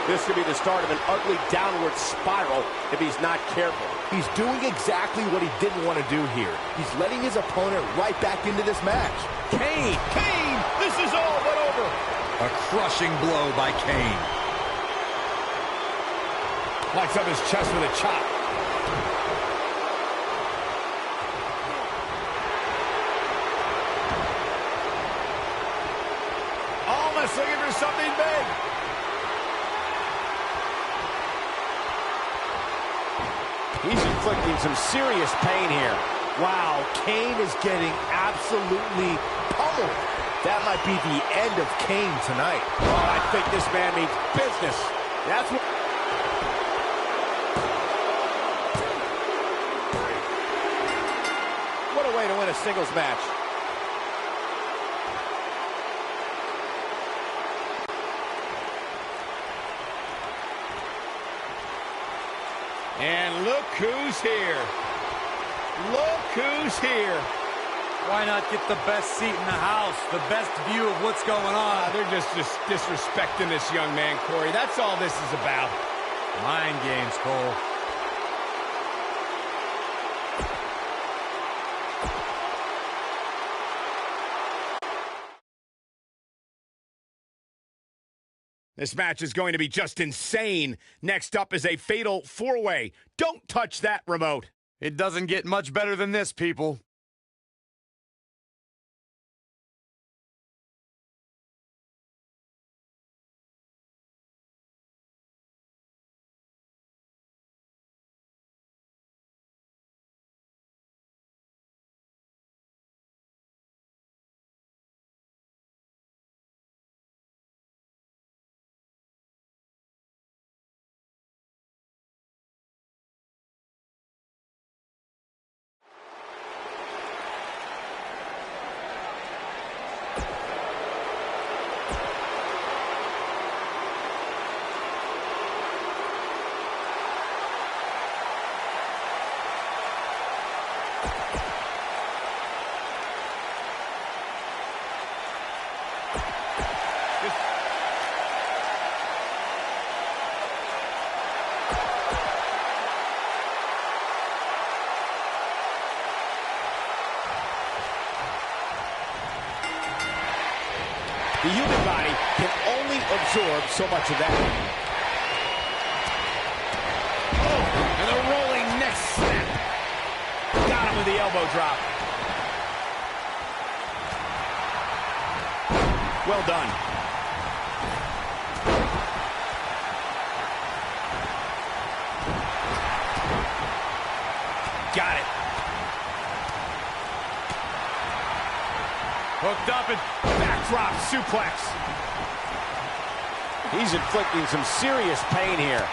This could be the start of an ugly downward spiral if he's not careful. He's doing exactly what he didn't want to do here. He's letting his opponent right back into this match. Kane, this is all but over. A crushing blow by Kane. Lights up his chest with a chop. Almost looking for something big. He's inflicting some serious pain here. Wow, Kane is getting absolutely pummeled. That might be the end of Kane tonight. Oh, I think this man means business. That's what... What a way to win a singles match. And look who's here. Look who's here. Why not get the best seat in the house, the best view of what's going on? They're just disrespecting this young man, Corey. That's all this is about. Mind games, Cole. This match is going to be just insane. Next up is a fatal four-way. Don't touch that remote. It doesn't get much better than this, people. The human body can only absorb so much of that. Oh, and the rolling neck snap. Got him with the elbow drop. Well done. Got it. Hooked up and Backdrop suplex. He's inflicting some serious pain here.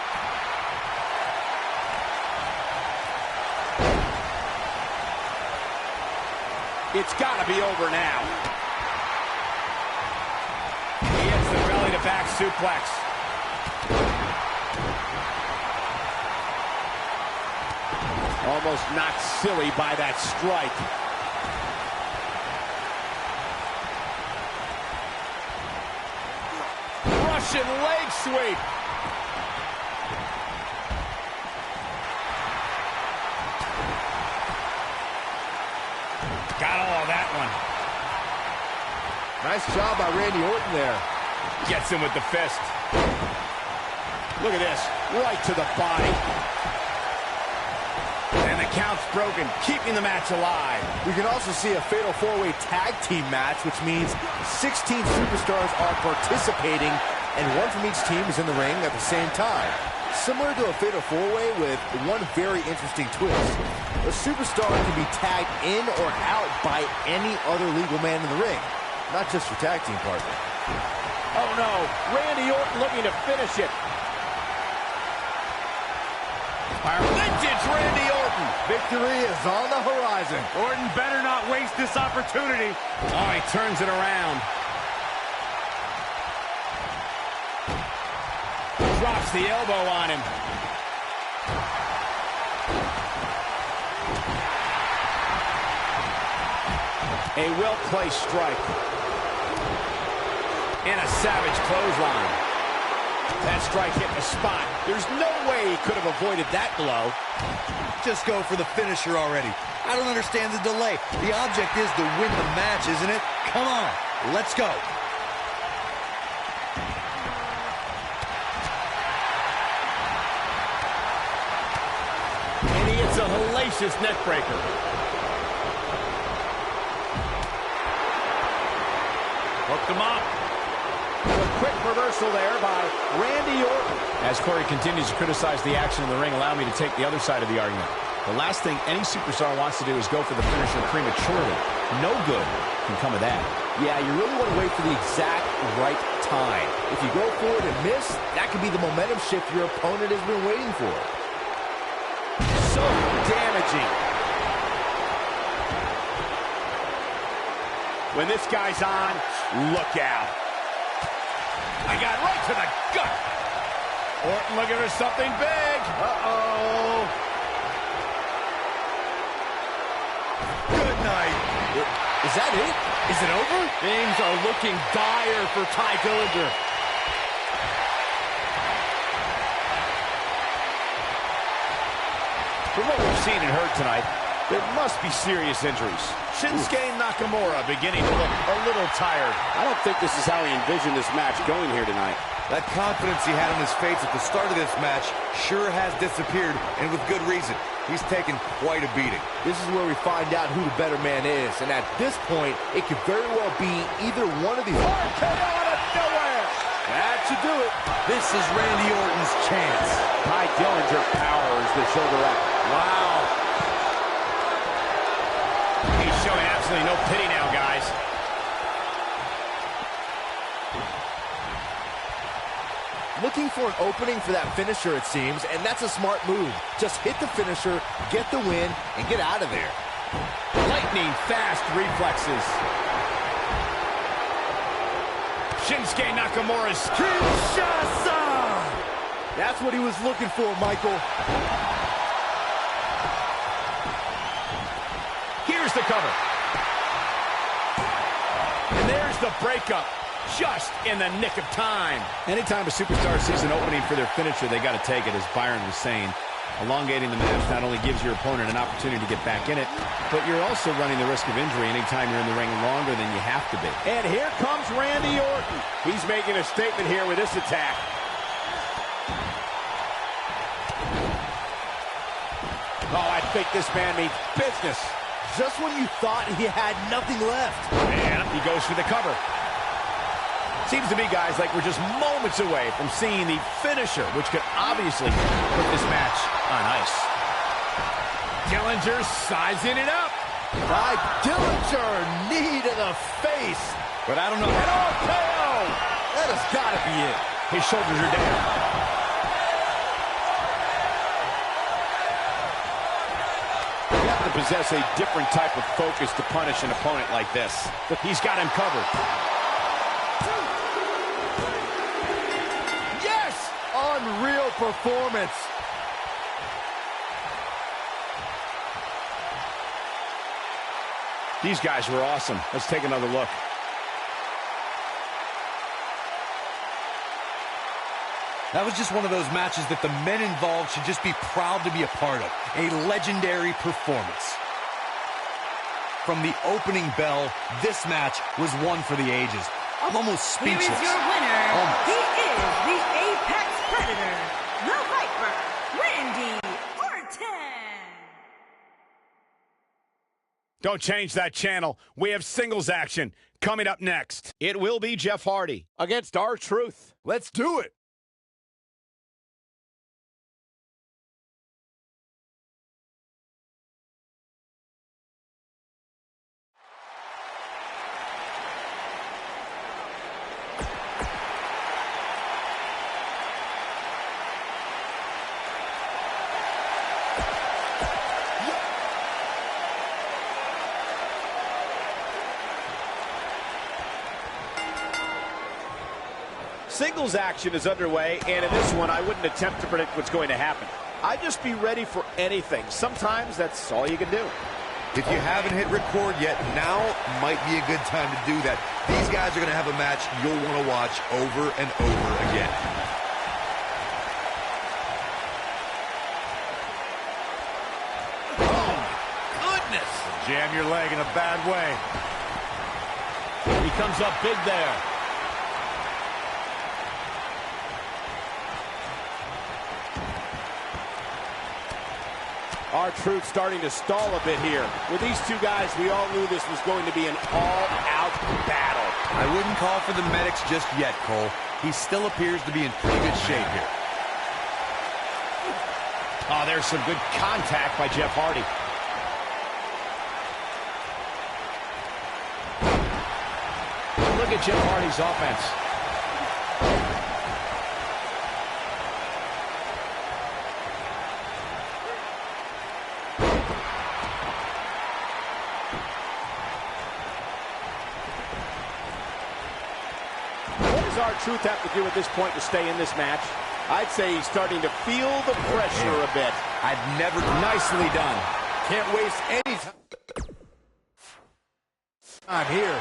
It's got to be over now. He hits the belly-to-back suplex. Almost knocked silly by that strike. Russian leg sweep. Got all of that one. Nice job by Randy Orton there. Gets him with the fist. Look at this, right to the body. And the count's broken, keeping the match alive. We can also see a fatal four-way tag team match, which means 16 superstars are participating, and one from each team is in the ring at the same time. Similar to a fatal four-way with one very interesting twist. A superstar can be tagged in or out by any other legal man in the ring, not just your tag team partner. Oh no, Randy Orton looking to finish it. Vintage Randy Orton. Victory is on the horizon. Orton better not waste this opportunity. Oh, he turns it around. Drops the elbow on him. A well-placed strike. And a savage clothesline. That strike hit the spot. There's no way he could have avoided that blow. Just go for the finisher already. I don't understand the delay. The object is to win the match, isn't it? Come on, let's go. And he hits a hellacious neck breaker. Hooked him up. A quick reversal there by Randy Orton. As Corey continues to criticize the action in the ring, allow me to take the other side of the argument. The last thing any superstar wants to do is go for the finisher prematurely. No good can come of that. Yeah, you really want to wait for the exact right time. If you go for it and miss, that could be the momentum shift your opponent has been waiting for. So damaging. When this guy's on, look out. I got right to the gut. Orton looking for something big. Uh-oh. Good night. Is that it? Is it over? Things are looking dire for Ty Dillinger. From what we've seen and heard tonight, there must be serious injuries. Shinsuke Nakamura beginning to look a little tired. I don't think this is how he envisioned this match going here tonight. That confidence he had on his face at the start of this match sure has disappeared, and with good reason. He's taken quite a beating. This is where we find out who the better man is, and at this point, it could very well be either one of these. RKO out of nowhere! That should do it. This is Randy Orton's chance. Ty Dillinger powers the shoulder up. Wow. He's showing absolutely no pity now, guys. Looking for an opening for that finisher, it seems, and that's a smart move. Just hit the finisher, get the win, and get out of there. Lightning fast reflexes. Shinsuke Nakamura's Kinshasa! That's what he was looking for, Michael. Here's the cover. And there's the breakup. Just in the nick of time. Anytime a superstar sees an opening for their finisher, they got to take it, as Byron was saying. Elongating the match not only gives your opponent an opportunity to get back in it, but you're also running the risk of injury anytime you're in the ring longer than you have to be. And here comes Randy Orton. He's making a statement here with this attack. Oh, I think this man means business. Just when you thought he had nothing left. And he goes for the cover. Seems to me, guys, like we're just moments away from seeing the finisher, which could obviously put this match on ice. Dillinger sizing it up. By Dillinger, knee to the face. But I don't know. And RKO! That has got to be it. His shoulders are down. You have to possess a different type of focus to punish an opponent like this. He's got him covered. Unreal performance. These guys were awesome. Let's take another look. That was just one of those matches that the men involved should just be proud to be a part of. A legendary performance. From the opening bell, this match was one for the ages. I'm almost speechless. Here is your winner. He is the Apex Predator, the Viper, Randy Orton. Don't change that channel. We have singles action coming up next. It will be Jeff Hardy against R-Truth. Let's do it. Singles action is underway, and in this one, I wouldn't attempt to predict what's going to happen. I'd just be ready for anything. Sometimes that's all you can do. If you haven't hit record yet, now might be a good time to do that. These guys are going to have a match you'll want to watch over and over again. Oh, goodness. Jam your leg in a bad way. He comes up big there. R-Truth starting to stall a bit here. With these two guys, we all knew this was going to be an all-out battle. I wouldn't call for the medics just yet, Cole. He still appears to be in pretty good shape here. Oh, there's some good contact by Jeff Hardy. Look at Jeff Hardy's offense. R-Truth have to do at this point to stay in this match? I'd say he's starting to feel the pressure a bit. I've never... Nicely done. Can't waste any time here.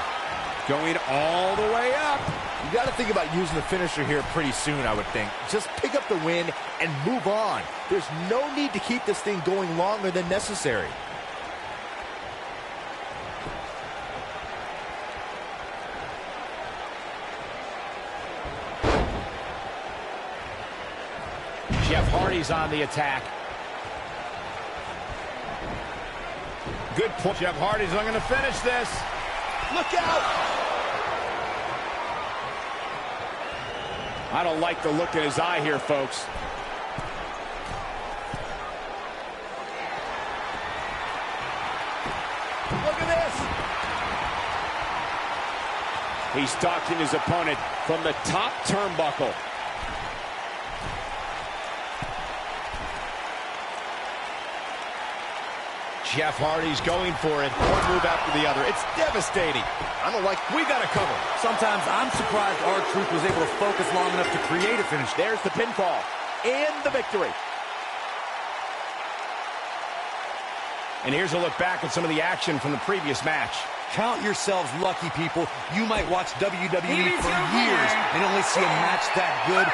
Going all the way up. You got to think about using the finisher here pretty soon, I would think. Just pick up the win and move on. There's no need to keep this thing going longer than necessary. Jeff Hardy's on the attack. Good point. Jeff Hardy's looking to finish this. Look out! I don't like the look in his eye here, folks. Look at this! He's stalking his opponent from the top turnbuckle. Jeff Hardy's going for it. One move after the other. It's devastating. I don't like... We got to cover. Sometimes I'm surprised R-Truth was able to focus long enough to create a finish. There's the pinfall and the victory. And here's a look back at some of the action from the previous match. Count yourselves lucky, people. You might watch WWE for years and only see a match that good.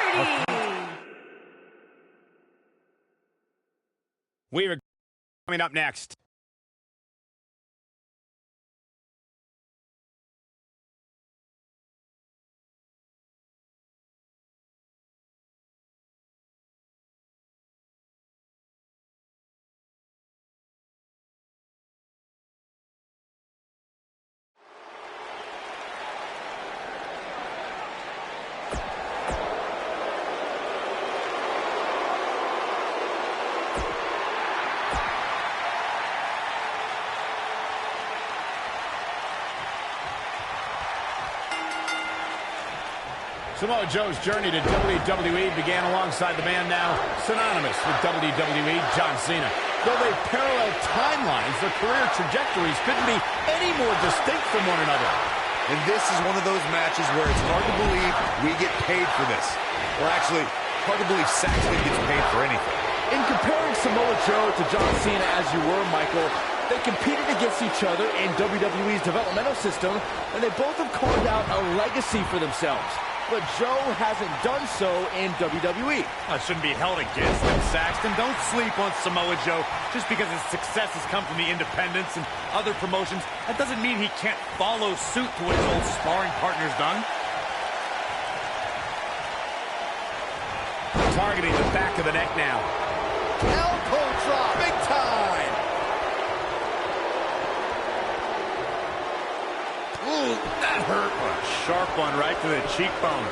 We're coming up next. Samoa Joe's journey to WWE began alongside the man now synonymous with WWE, John Cena. Though they parallel timelines, their career trajectories couldn't be any more distinct from one another. And this is one of those matches where it's hard to believe we get paid for this. Or actually, hard to believe Saxton gets paid for anything. In comparing Samoa Joe to John Cena as you were, Michael, they competed against each other in WWE's developmental system, and they both have carved out a legacy for themselves. But Joe hasn't done so in WWE. It shouldn't be held against him, Saxton. Don't sleep on Samoa Joe. Just because his success has come from the independents and other promotions, that doesn't mean he can't follow suit to what his old sparring partner's done. targeting the back of the neck now. Elbow drop, big time. Ooh, that hurt. A sharp one right to the cheekbone.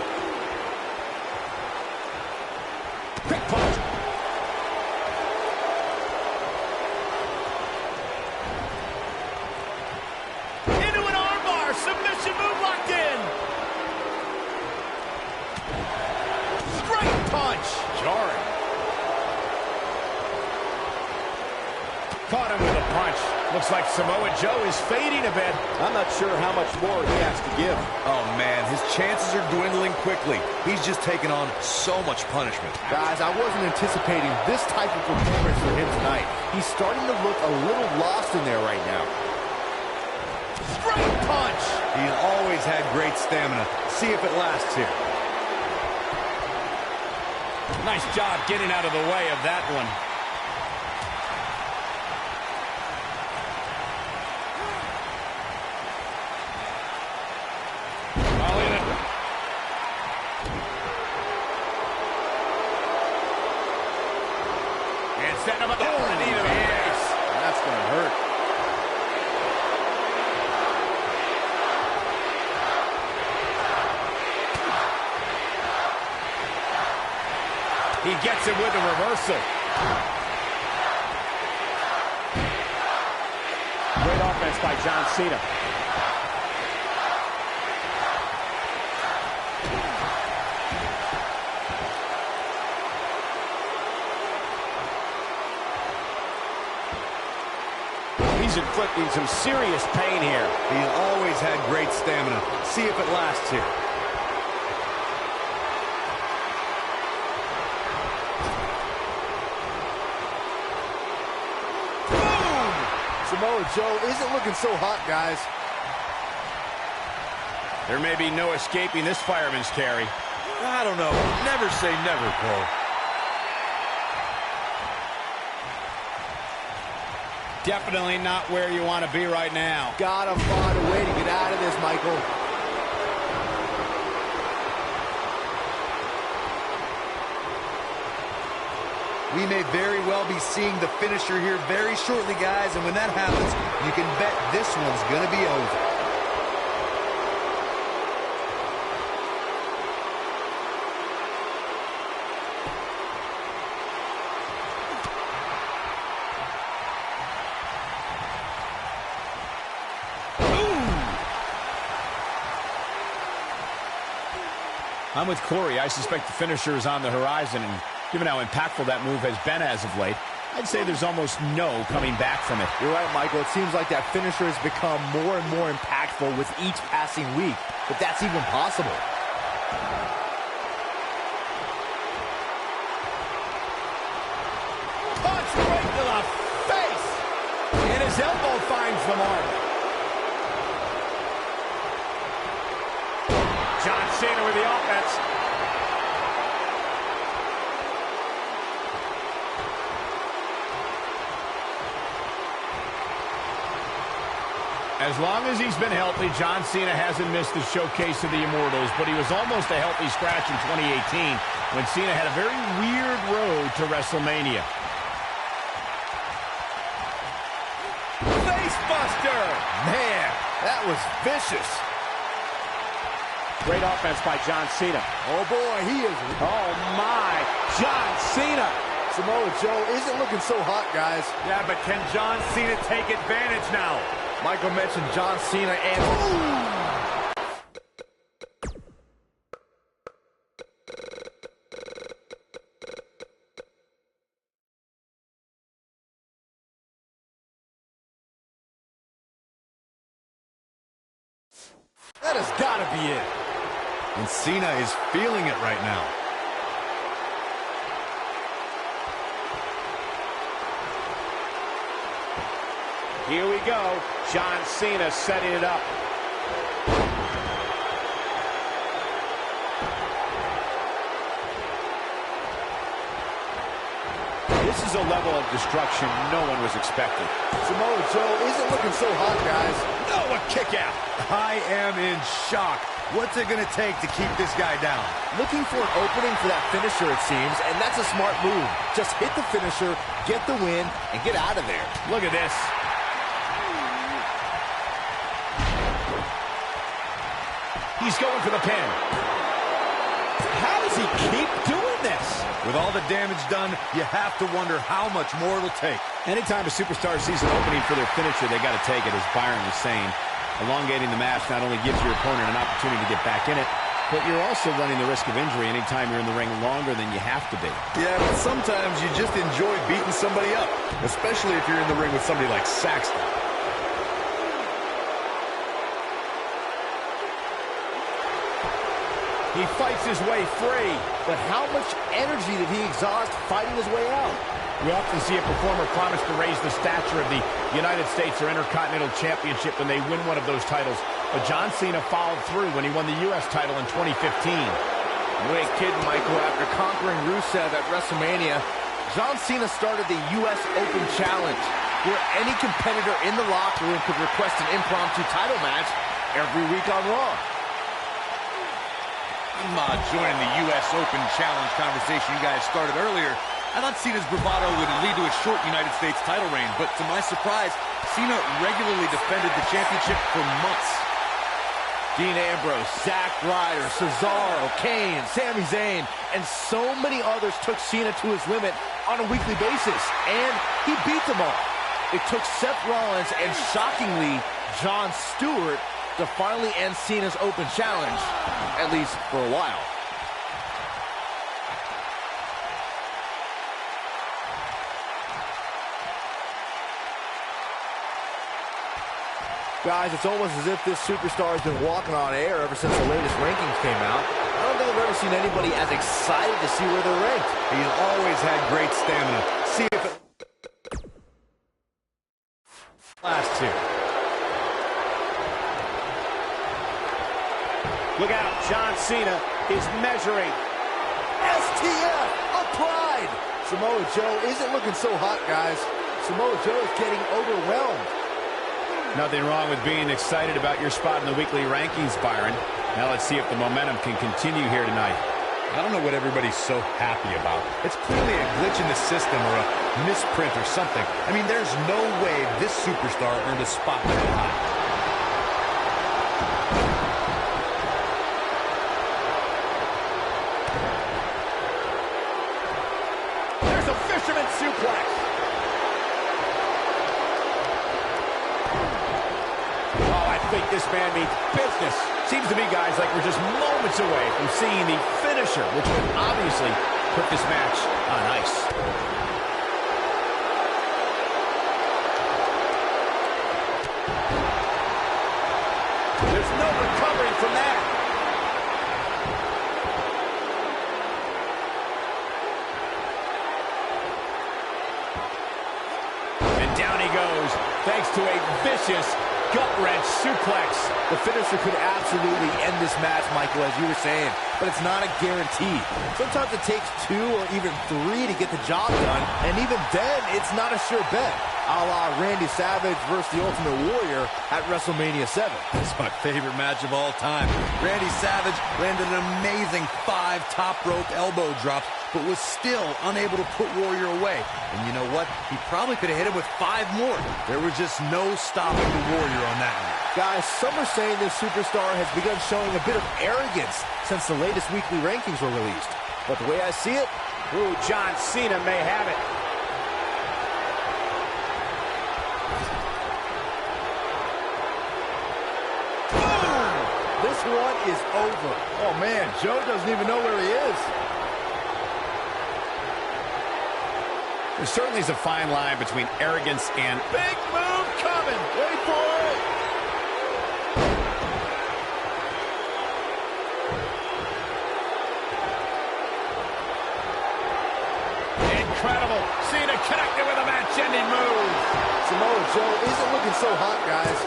Quick punch. Into an armbar, submission move locked in. Straight punch. Jarring. Caught him with a punch. Looks like Samoa Joe is fading a bit. I'm not sure how much more he has to give. Oh, man, his chances are dwindling quickly. He's just taken on so much punishment. Guys, I wasn't anticipating this type of performance for him tonight. He's starting to look a little lost in there right now. Straight punch. He's always had great stamina. See if it lasts here. Nice job getting out of the way of that one. Setting him up the knee to the face. That's going to hurt. He gets it with a reversal. Great offense by John Cena. He's inflicting some serious pain here. He's always had great stamina. See if it lasts here. Boom! Samoa Joe isn't looking so hot, guys. There may be no escaping this fireman's carry. I don't know. Never say never, Cole. Definitely not where you want to be right now. Gotta find a way to get out of this, Michael. We may very well be seeing the finisher here very shortly, guys, and when that happens, you can bet this one's gonna be over. I'm with Corey. I suspect the finisher is on the horizon, and given how impactful that move has been as of late, I'd say there's almost no coming back from it. You're right, Michael. It seems like that finisher has become more and more impactful with each passing week, if that's even possible. Punch right to the face! And his elbow finds the mark. John Cena with the offense. As long as he's been healthy, John Cena hasn't missed the showcase of the Immortals, but he was almost a healthy scratch in 2018 when Cena had a very weird road to WrestleMania. Facebuster! Man, that was vicious. Great offense by John Cena. Oh, boy, he is... Oh, my. John Cena. Samoa Joe isn't looking so hot, guys. Yeah, but can John Cena take advantage now? Michael mentioned John Cena and... Ooh! That has got to be it. And Cena is feeling it right now. Here we go. John Cena setting it up. This is a level of destruction no one was expecting. Samoa Joe isn't looking so hot, guys. Oh, a kick out. I am in shock. What's it going to take to keep this guy down? Looking for an opening for that finisher, it seems, and that's a smart move. Just hit the finisher, get the win, and get out of there. Look at this. He's going for the pin. How does he keep doing this? With all the damage done, you have to wonder how much more it'll take. Anytime a superstar sees an opening for their finisher, they got to take it, as Byron was saying. Elongating the match not only gives your opponent an opportunity to get back in it, but you're also running the risk of injury anytime you're in the ring longer than you have to be. Yeah, but sometimes you just enjoy beating somebody up, especially if you're in the ring with somebody like Saxton. He fights his way free, but how much energy did he exhaust fighting his way out? We often see a performer promise to raise the stature of the United States or Intercontinental Championship when they win one of those titles, but John Cena followed through when he won the U.S. title in 2015. You ain't kidding, Michael. After conquering Rusev at WrestleMania, John Cena started the U.S. Open Challenge, where any competitor in the locker room could request an impromptu title match every week on Raw. I'm joining the U.S. Open Challenge conversation you guys started earlier. I thought Cena's bravado would lead to a short United States title reign, but to my surprise, Cena regularly defended the championship for months. Dean Ambrose, Zack Ryder, Cesaro, Kane, Sami Zayn, and so many others took Cena to his limit on a weekly basis, and he beat them all. It took Seth Rollins and, shockingly, Jon Stewart to finally end Cena's Open Challenge, at least for a while. Guys, it's almost as if this superstar has been walking on air ever since the latest rankings came out. I don't think I've ever seen anybody as excited to see where they're ranked. He's always had great stamina. See if it... Last two. Look out, John Cena is measuring. STF applied. Samoa Joe isn't looking so hot, guys. Samoa Joe is getting overwhelmed. Nothing wrong with being excited about your spot in the weekly rankings, Byron. Now let's see if the momentum can continue here tonight. I don't know what everybody's so happy about. It's clearly a glitch in the system or a misprint or something. I mean, there's no way this superstar earned a spot that high. There's a fisherman suplex. I think this man means business. Seems to me, guys, like we're just moments away from seeing the finisher, which would obviously put this match on ice. There's no recovering from that. And down he goes, thanks to a vicious gut-wrench suplex. The finisher could absolutely end this match, Michael, as you were saying, but it's not a guarantee. Sometimes it takes 2 or even 3 to get the job done, and even then, it's not a sure bet, a la Randy Savage versus the Ultimate Warrior at WrestleMania 7. It's my favorite match of all time. Randy Savage landed an amazing 5 top rope elbow drops, but was still unable to put Warrior away. And you know what? He probably could have hit him with 5 more. There was just no stopping the Warrior on that one. Guys, some are saying this superstar has begun showing a bit of arrogance since the latest weekly rankings were released. But the way I see it, Ooh, John Cena may have it. boom! This one is over. Oh, man, Joe doesn't even know where he is. There certainly is a fine line between arrogance and Big move coming. Wait for it. incredible. Cena connected with a match-ending move. Samoa Joe isn't looking so hot, guys.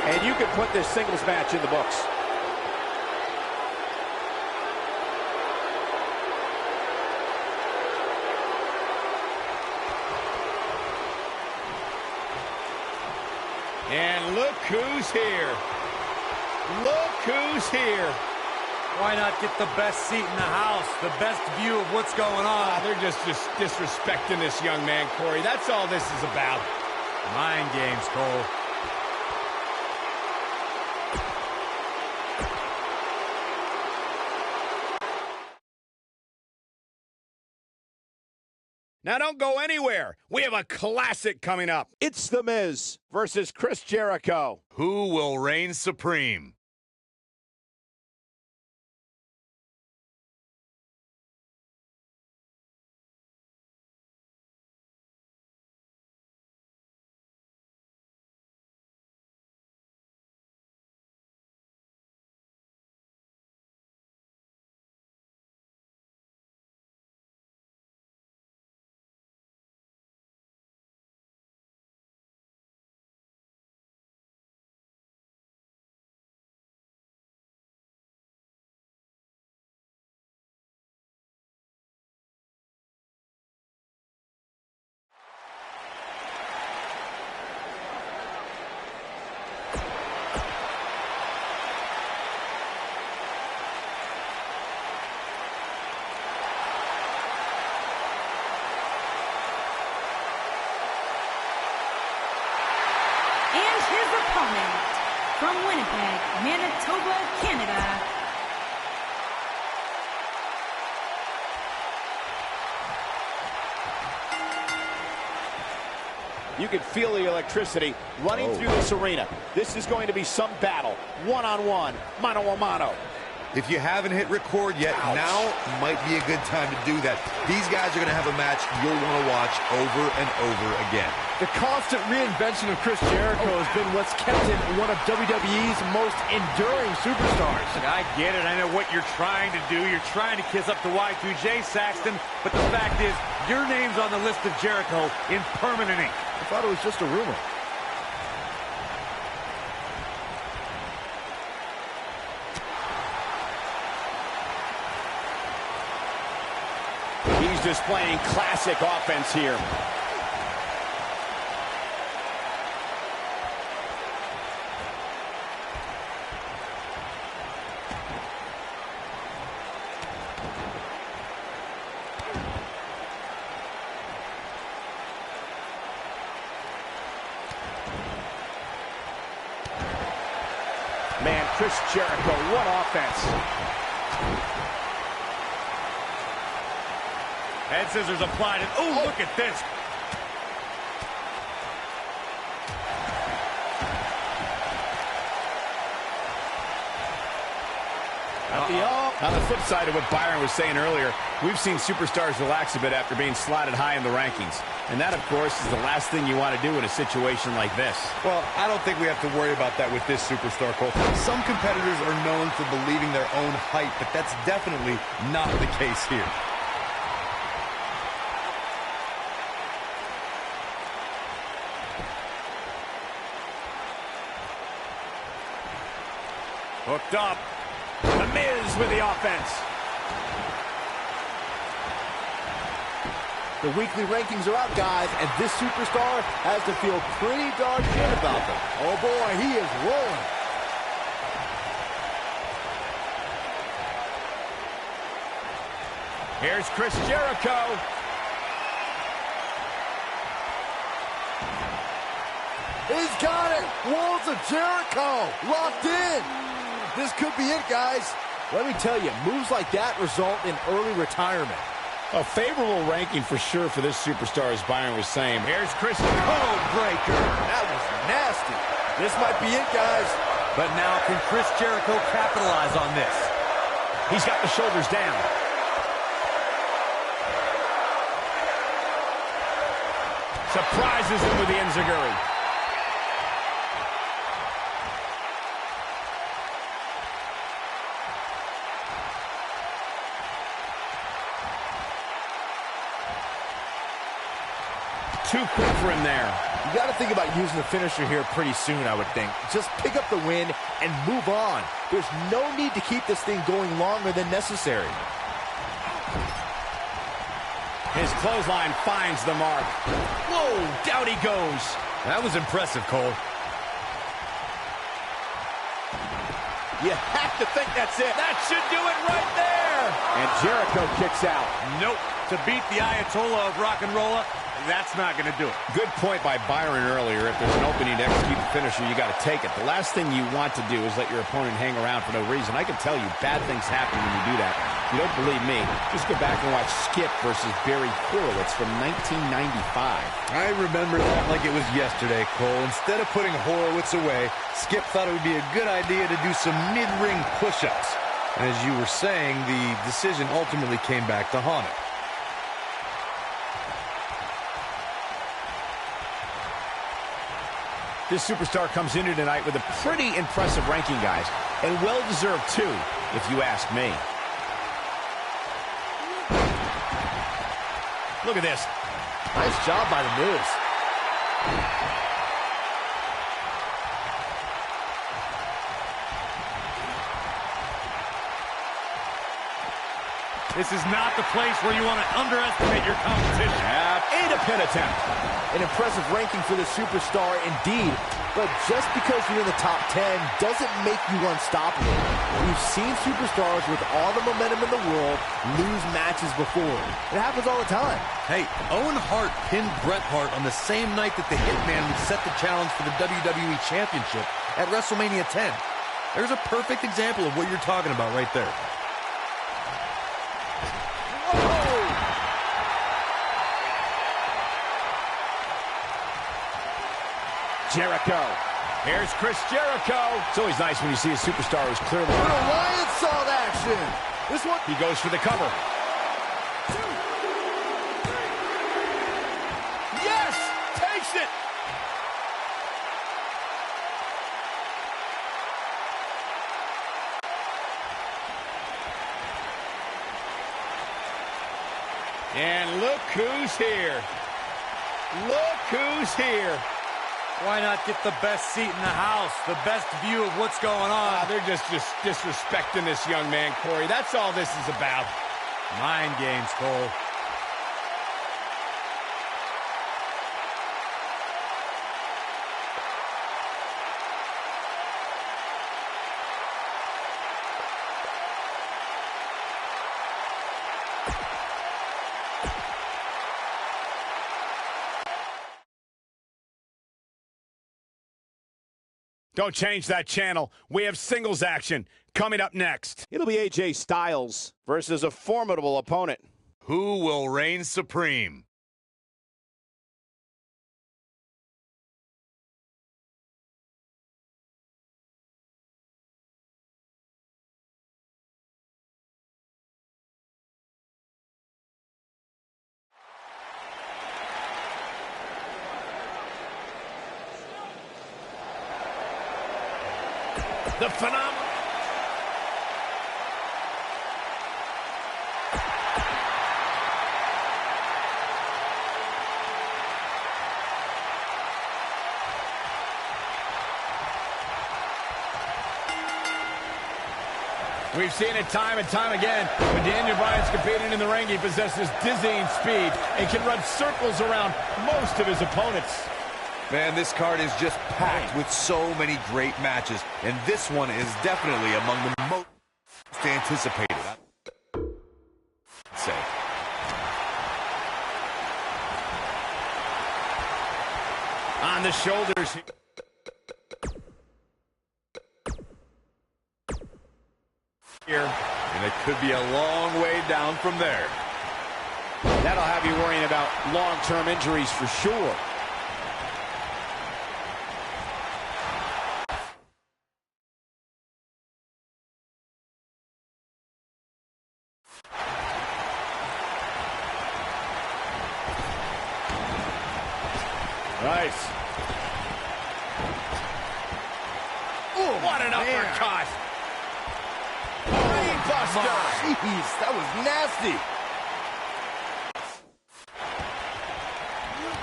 And you can put this singles match in the books. And look who's here. Look who's here. Why not get the best seat in the house, the best view of what's going on? They're just disrespecting this young man, Corey. That's all this is about. Mind games, Cole. Now don't go anywhere. We have a classic coming up. It's The Miz versus Chris Jericho. Who will reign supreme? And his opponent, from Winnipeg, Manitoba, Canada, You can feel the electricity running through this arena. This is going to be some battle. One-on-one, mano-a-mano. If you haven't hit record yet, now might be a good time to do that. These guys are going to have a match you'll want to watch over and over again. The constant reinvention of Chris Jericho has been what's kept him one of WWE's most enduring superstars. I get it. I know what you're trying to do. You're trying to kiss up to Y2J, Saxton. But the fact is, your name's on the list of Jericho in permanent ink. I thought it was just a rumor. He's displaying classic offense here. Man, Chris Jericho, what offense. Head scissors applied, and oh, look at this. On the flip side of what Byron was saying earlier, we've seen superstars relax a bit after being slotted high in the rankings. And that, of course, is the last thing you want to do in a situation like this. Well, I don't think we have to worry about that with this superstar, Cole. Some competitors are known for believing their own hype, but that's definitely not the case here. Hooked up. The Miz with the offense. The weekly rankings are out, guys, and this superstar has to feel pretty darn good about them. Oh, boy, he is rolling. Here's Chris Jericho. He's got it. Walls of Jericho locked in. This could be it, guys. Let me tell you, moves like that result in early retirement. A favorable ranking for sure for this superstar, as Byron was saying. Here's Chris. Code breaker. That was nasty. This might be it, guys. But now, can Chris Jericho capitalize on this? He's got the shoulders down. Surprises him with the enziguri. Too quick for him there. You got to think about using the finisher here pretty soon, I would think. Just pick up the win and move on. There's no need to keep this thing going longer than necessary. His clothesline finds the mark. Whoa, down he goes. That was impressive, Cole. You have to think that's it. That should do it right there. And Jericho kicks out. Nope. To beat the Ayatollah of rock and roll, that's not going to do it. Good point by Byron earlier. If there's an opening to execute the finisher, you got to take it. The last thing you want to do is let your opponent hang around for no reason. I can tell you bad things happen when you do that. If you don't believe me, just go back and watch Skip versus Barry Horowitz from 1995. I remember that like it was yesterday, Cole. Instead of putting Horowitz away, Skip thought it would be a good idea to do some mid-ring push-ups. And as you were saying, the decision ultimately came back to haunt him. This superstar comes into tonight with a pretty impressive ranking, guys, and well-deserved too, if you ask me. Look at this. Nice job by the Miz. This is not the place where you want to underestimate your competition. Ain't a pin attempt. An impressive ranking for the superstar indeed, but just because you're in the top 10 doesn't make you unstoppable. We've seen superstars with all the momentum in the world lose matches before. It happens all the time. Hey, Owen Hart pinned Bret Hart on the same night that the Hitman would set the challenge for the WWE Championship at WrestleMania 10. There's a perfect example of what you're talking about right there. Jericho. Here's Chris Jericho. It's always nice when you see a superstar who's clearly... Alliance salt action. This one... He goes for the cover. Yes! Takes it! And look who's here. Look who's here. Why not get the best seat in the house, the best view of what's going on? They're just disrespecting this young man, Corey. That's all this is about. Mind games, Cole. Don't change that channel. We have singles action coming up next. It'll be AJ Styles versus a formidable opponent. Who will reign supreme? The phenomenal... We've seen it time and time again. When Daniel Bryan's competing in the ring, he possesses dizzying speed and can run circles around most of his opponents. Man, this card is just packed with so many great matches, and this one is definitely among the most anticipated, I'd say. On the shoulders. Here. And it could be a long way down from there. That'll have you worrying about long-term injuries for sure. Nice. Ooh, what an uppercut. Brainbuster. Jeez, that was nasty.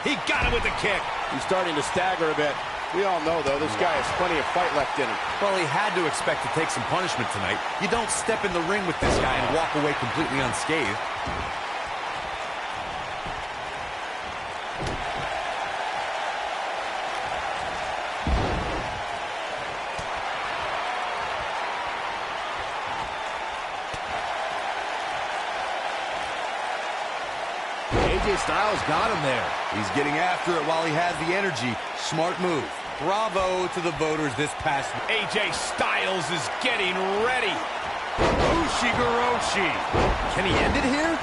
He got him with the kick. He's starting to stagger a bit. We all know, though, this guy has plenty of fight left in him. Well, he had to expect to take some punishment tonight. You don't step in the ring with this guy and walk away completely unscathed. Styles got him there. He's getting after it while he has the energy. Smart move. Bravo to the voters this past week. AJ Styles is getting ready. Ushigoroshi. Can he end it here?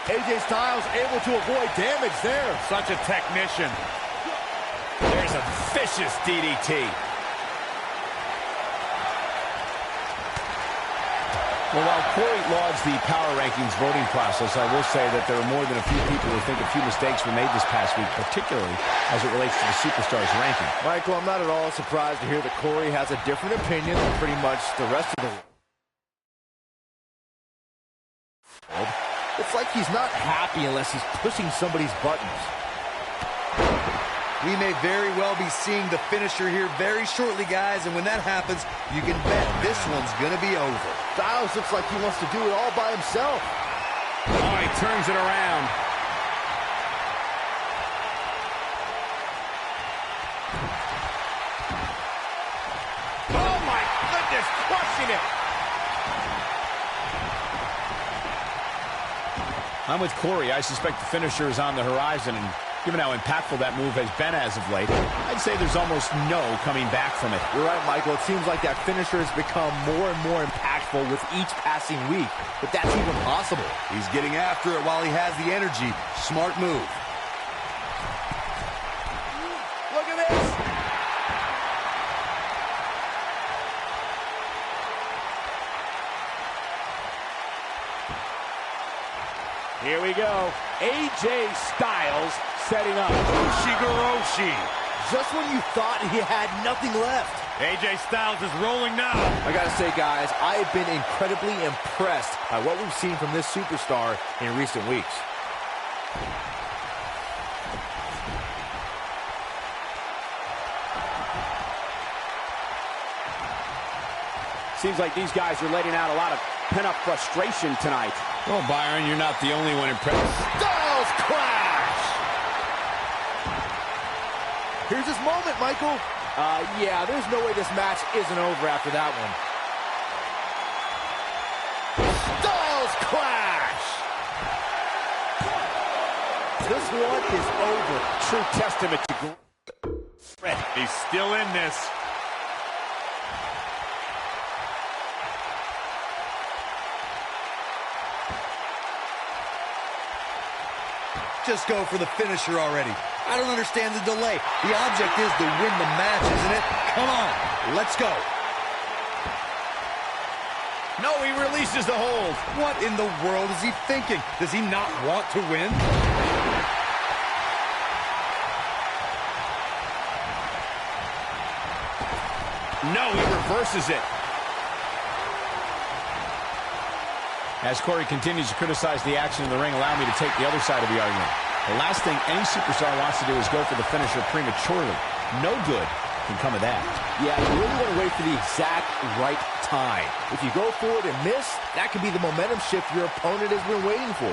AJ Styles able to avoid damage there. Such a technician. There's a vicious DDT. Well, while Corey lauds the power rankings voting process, I will say that there are more than a few people who think a few mistakes were made this past week, particularly as it relates to the Superstars ranking. Michael, I'm not at all surprised to hear that Corey has a different opinion than pretty much the rest of the world. It's like he's not happy unless he's pushing somebody's buttons. We may very well be seeing the finisher here very shortly, guys, and when that happens, you can bet this one's gonna be over. Styles looks like he wants to do it all by himself. Oh, he turns it around. Oh, my goodness, crushing it. I'm with Corey. I suspect the finisher is on the horizon, and given how impactful that move has been as of late, I'd say there's almost no coming back from it. You're right, Michael. It seems like that finisher has become more and more impactful with each passing week, but that's even possible. He's getting after it while he has the energy. Smart move. Look at this. Here we go. AJ Styles setting up. Ushigoroshi. Just when you thought he had nothing left. AJ Styles is rolling now. I gotta say, guys, I have been incredibly impressed by what we've seen from this superstar in recent weeks. Seems like these guys are letting out a lot of pent-up frustration tonight. Well, Byron, you're not the only one impressed. Styles crash! Here's his moment, Michael. Yeah, there's no way this match isn't over after that one. Styles crash! This one is over. True testament to grit. He's still in this. Just go for the finisher already. I don't understand the delay. The object is to win the match, isn't it? Come on, let's go. No, he releases the hold. What in the world is he thinking? Does he not want to win? No, he reverses it. As Corey continues to criticize the action in the ring, allow me to take the other side of the argument. The last thing any superstar wants to do is go for the finisher prematurely. No good can come of that. Yeah, you really want to wait for the exact right time. If you go for it and miss, that could be the momentum shift your opponent has been waiting for.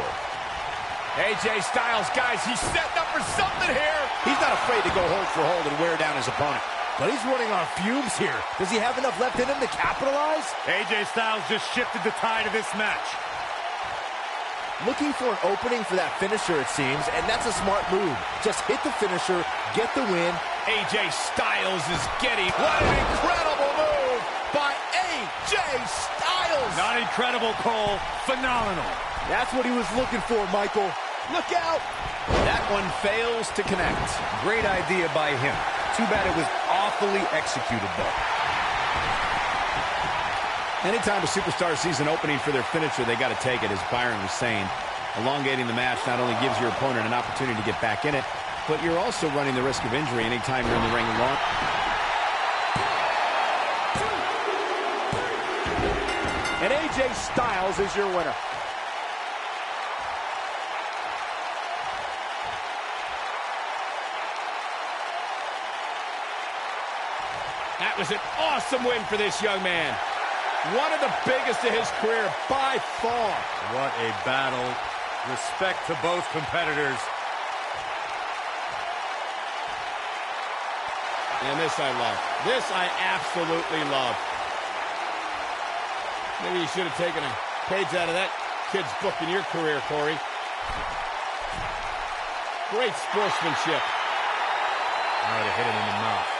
AJ Styles, guys, he's setting up for something here. He's not afraid to go hold for hold and wear down his opponent. But he's running on fumes here. Does he have enough left in him to capitalize? AJ Styles just shifted the tide of this match. Looking for an opening for that finisher, it seems, and that's a smart move. Just hit the finisher, get the win. AJ Styles is getting... What an incredible move by AJ Styles. Not incredible, Cole. Phenomenal. That's what he was looking for, Michael. Look out. That one fails to connect. Great idea by him. Too bad it was awfully executed, though. Anytime a superstar sees an opening for their finisher, they got to take it, as Byron was saying. Elongating the match not only gives your opponent an opportunity to get back in it, but you're also running the risk of injury anytime you're in the ring alone. And AJ Styles is your winner. That was an awesome win for this young man. One of the biggest of his career by far. What a battle. Respect to both competitors. And this I love. This I absolutely love. Maybe you should have taken a page out of that kid's book in your career, Corey. Great sportsmanship. All right, hit him in the mouth.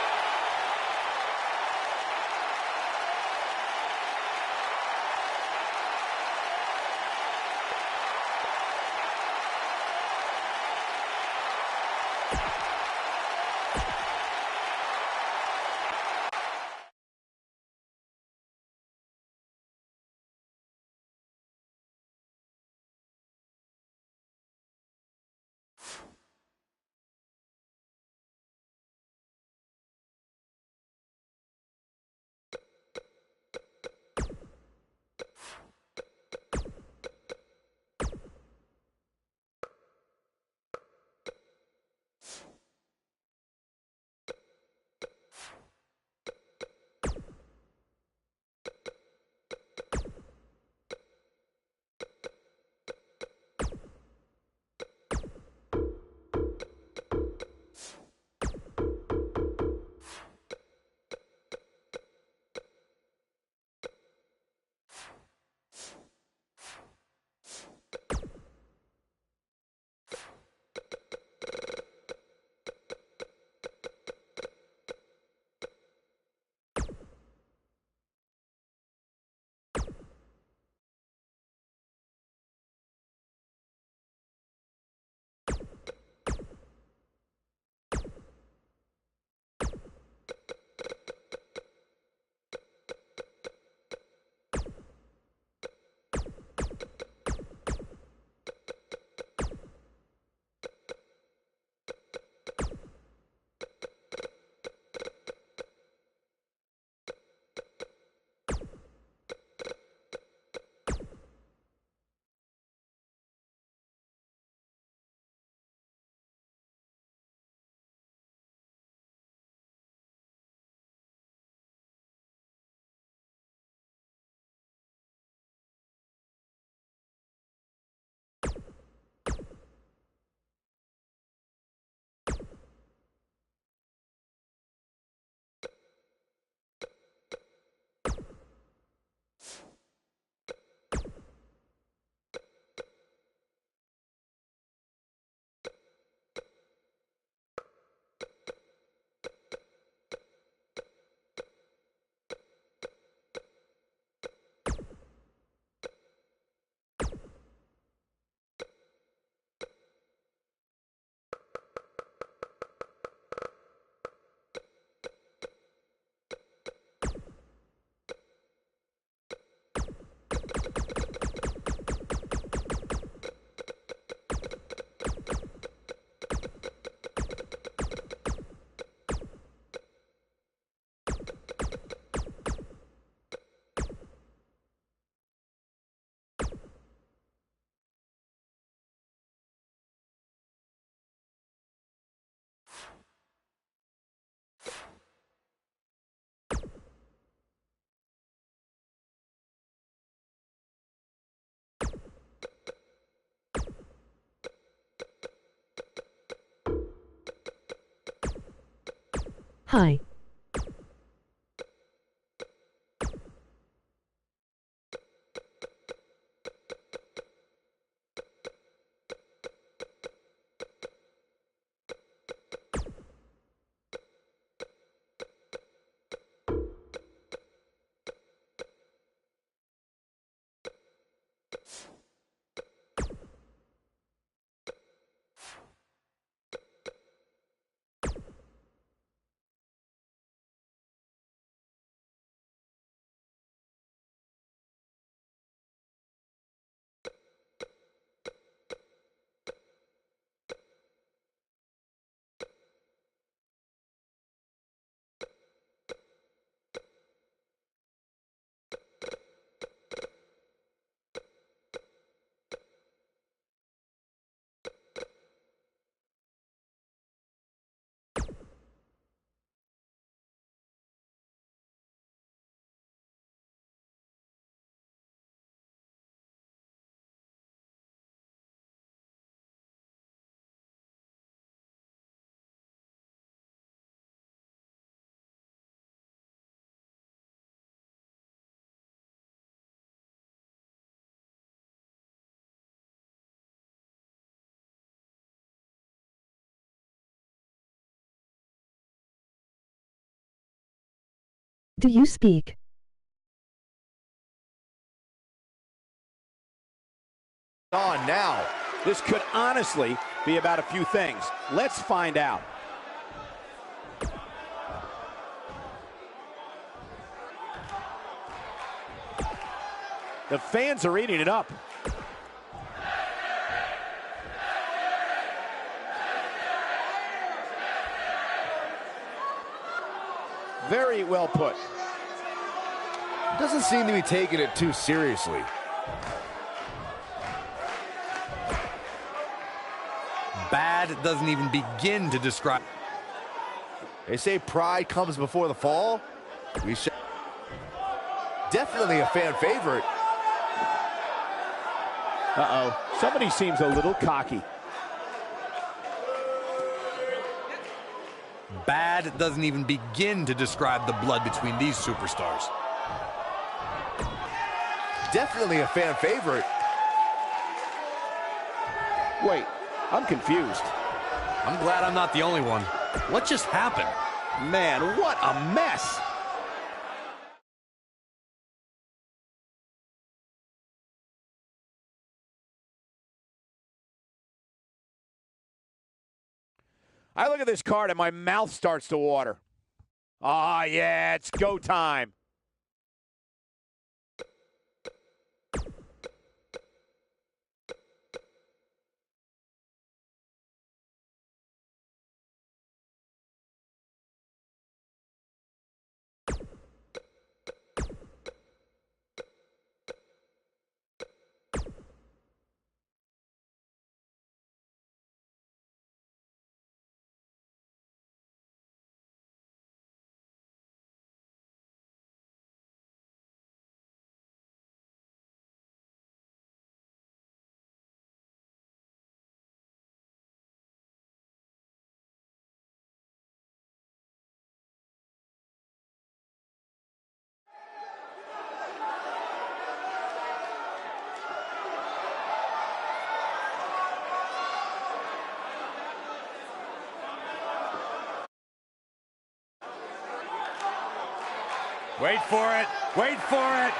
Hi. do you speak? On now. This could honestly be about a few things. Let's find out. The fans are eating it up. Very well put. Doesn't seem to be taking it too seriously. Bad doesn't even begin to describe. They say pride comes before the fall. We should. Definitely a fan favorite. Uh-oh. Somebody seems a little cocky. Bad doesn't even begin to describe the blood between these superstars. Definitely a fan favorite. Wait, I'm confused. I'm glad I'm not the only one. What just happened? Man, what a mess. I look at this card and my mouth starts to water. Ah, yeah, it's go time. Wait for it. Wait for it.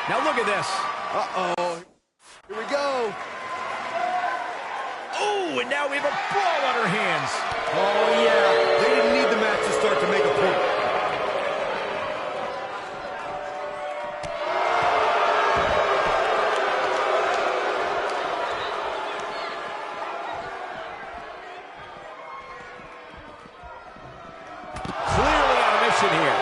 Now look at this. Uh-oh. Here we go. Oh, and now we have a brawl on our hands. Oh, yeah. They didn't need the match to start to make a point. Clearly on a mission here.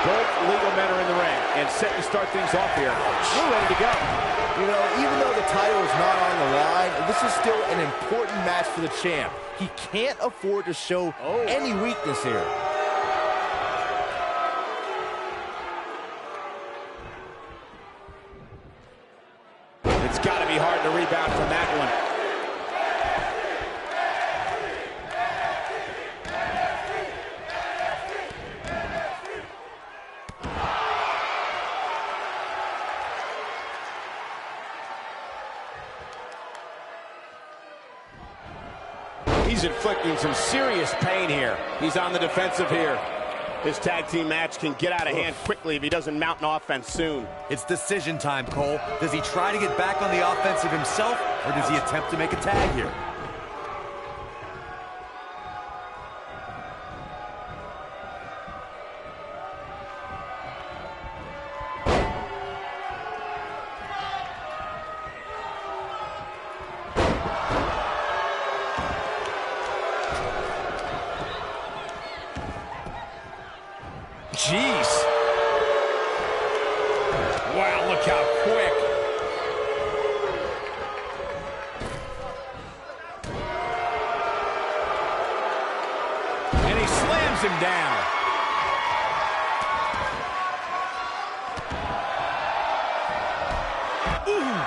Both legal men are in the ring and set to start things off here. We're ready to go. You know, even though the title is not on the line, this is still an important match for the champ. He can't afford to show any weakness here. It's got to be hard to rebound from that one. He's inflicting some serious pain here. He's on the defensive here. This tag team match can get out of hand quickly if he doesn't mount an offense soon. It's decision time, Cole. Does he try to get back on the offensive himself, or does he attempt to make a tag here? Jeez. Wow, look how quick. And he slams him down. Ooh.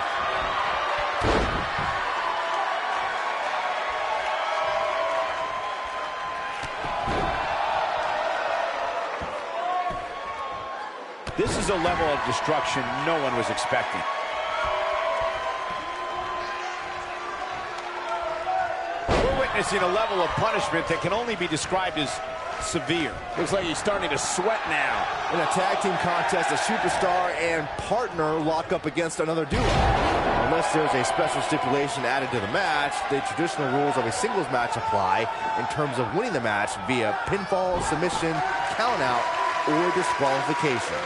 This is a level of destruction no one was expecting. We're witnessing a level of punishment that can only be described as severe. Looks like he's starting to sweat now. In a tag team contest, a superstar and partner lock up against another duo. Unless there's a special stipulation added to the match, the traditional rules of a singles match apply in terms of winning the match via pinfall, submission, countout, or disqualification.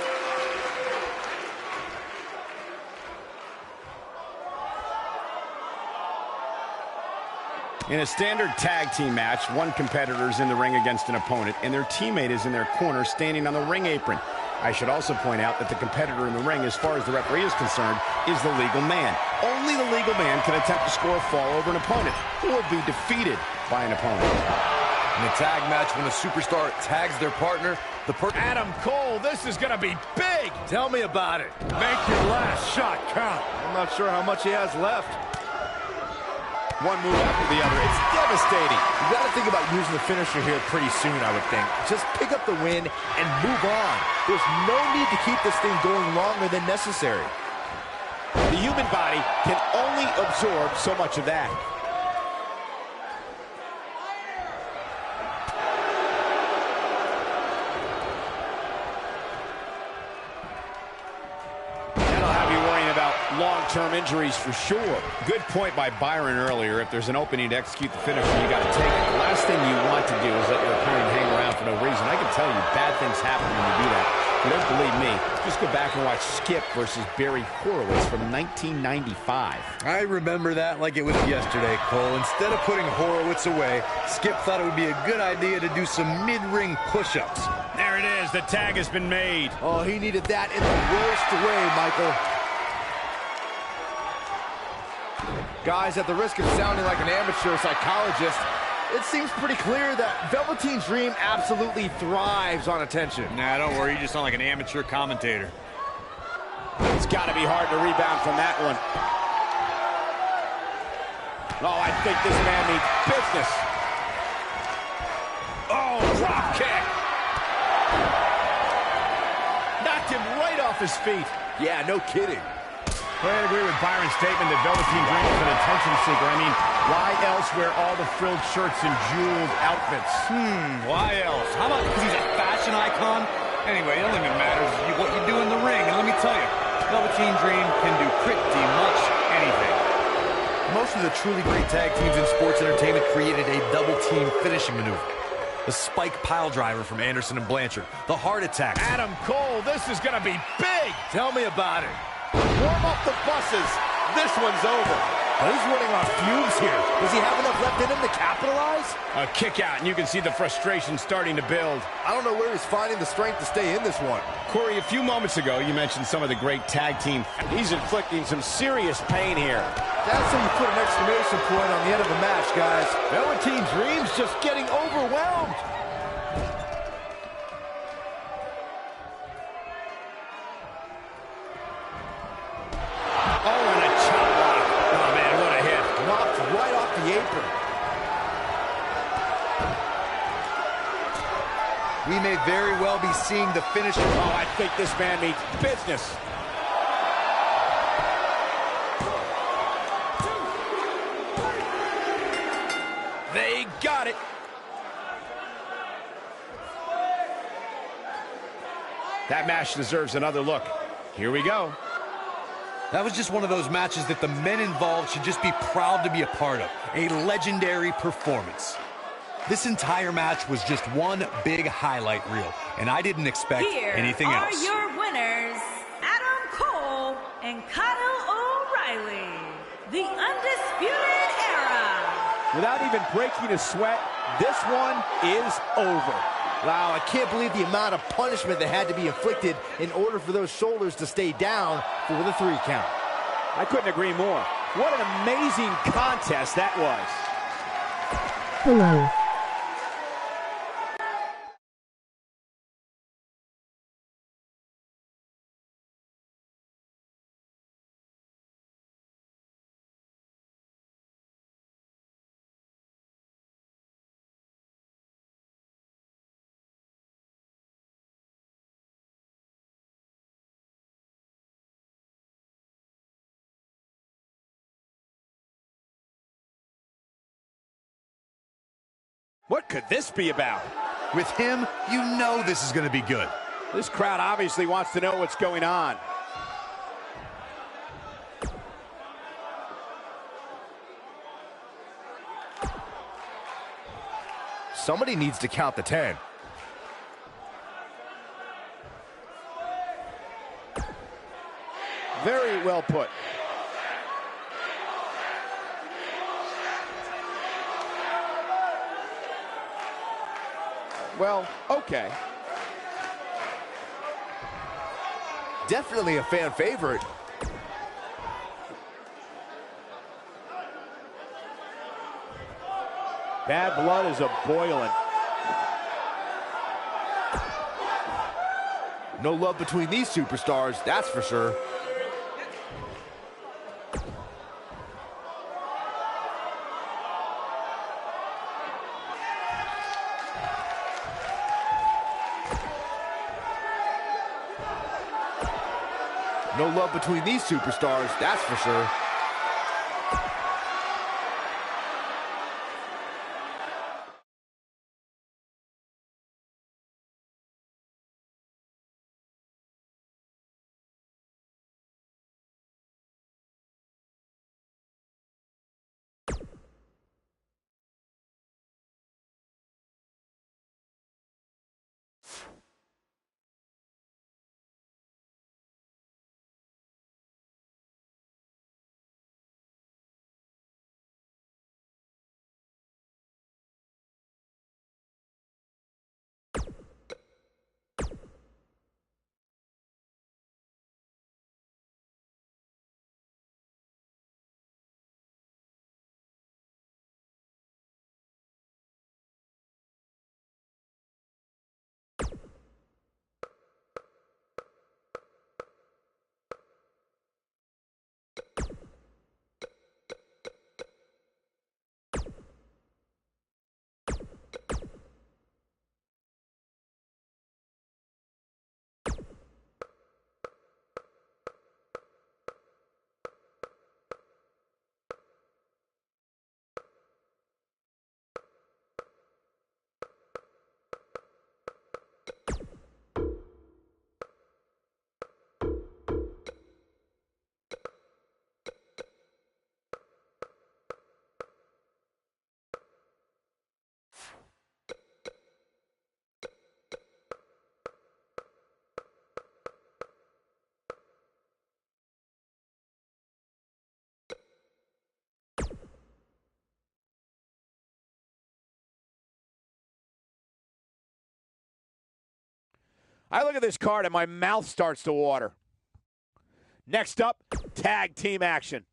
In a standard tag team match, one competitor is in the ring against an opponent, and their teammate is in their corner standing on the ring apron. I should also point out that the competitor in the ring, as far as the referee is concerned, is the legal man. Only the legal man can attempt to score a fall over an opponent or be defeated by an opponent. In a tag match, when a superstar tags their partner, Adam Cole, this is going to be big. Tell me about it. Make your last shot count. I'm not sure how much he has left. One move after the other. It's devastating. You got to think about using the finisher here pretty soon, I would think. Just pick up the win and move on. There's no need to keep this thing going longer than necessary. The human body can only absorb so much of that. Long-term injuries for sure. Good point by Byron earlier. If there's an opening to execute the finisher, you got to take it. The last thing you want to do is let your opponent hang around for no reason. I can tell you bad things happen when you do that. If you don't believe me, just go back and watch Skip versus Barry Horowitz from 1995. I remember that like it was yesterday, Cole. Instead of putting Horowitz away, Skip thought it would be a good idea to do some mid-ring push-ups. There it is. The tag has been made. Oh, he needed that in the worst way, Michael. Guys, at the risk of sounding like an amateur psychologist, it seems pretty clear that Velveteen Dream absolutely thrives on attention. Nah, don't worry, you just sound like an amateur commentator. It's got to be hard to rebound from that one. Oh, I think this man means business. Oh, drop kick. Knocked him right off his feet. Yeah, no kidding. I agree with Byron's statement that Velveteen Dream is an attention seeker. I mean, why else wear all the frilled shirts and jeweled outfits? Why else? How about because he's a fashion icon? Anyway, the only thing that matters is what you do in the ring. And let me tell you, Velveteen Dream can do pretty much anything. Most of the truly great tag teams in sports entertainment created a double-team finishing maneuver. The spike pile driver from Anderson and Blanchard. The heart attack. Adam Cole, this is going to be big. Tell me about it. Warm up the buses. This one's over. Well, he's running on fumes here. Does he have enough left in him to capitalize? A kick out, and you can see the frustration starting to build. I don't know where he's finding the strength to stay in this one. Corey, a few moments ago, you mentioned some of the great tag team. He's inflicting some serious pain here. That's how you put an exclamation point on the end of a match, guys. Velveteen Dream's just getting overwhelmed. Oh, and a chop block. Oh, man, what a hit. Knocked right off the apron. We may very well be seeing the finisher. Oh, I think this man means business. They got it. That match deserves another look. Here we go. That was just one of those matches that the men involved should just be proud to be a part of. A legendary performance. This entire match was just one big highlight reel, and I didn't expect anything else. Here are your winners, Adam Cole and Kyle O'Reilly, the Undisputed Era. Without even breaking a sweat, this one is over. Wow, I can't believe the amount of punishment that had to be inflicted in order for those shoulders to stay down for the 3 count. I couldn't agree more. What an amazing contest that was. Hello. What could this be about? With him, you know this is going to be good. This crowd obviously wants to know what's going on. Somebody needs to count the 10. Very well put. Well, okay. Definitely a fan favorite. Bad blood is a-boiling. No love between these superstars, that's for sure. No love between these superstars, that's for sure. I look at this card and my mouth starts to water. Next up, tag team action.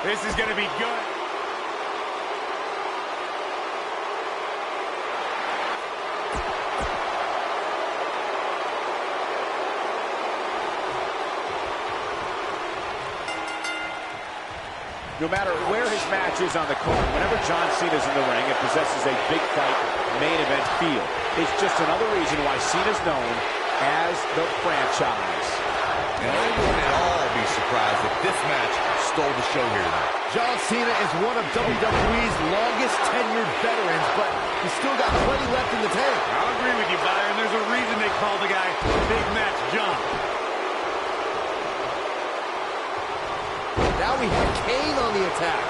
This is going to be good. No matter where his match is on the card, whenever John Cena's in the ring, it possesses a big fight main event feel. It's just another reason why Cena's known as the franchise. And I wouldn't at all be surprised if this match stole the show here tonight. John Cena is one of WWE's longest tenured veterans, but he's still got plenty left in the tank. I'll agree with you, Byron. There's a reason they call the guy Big Match John. Now we have Kane on the attack.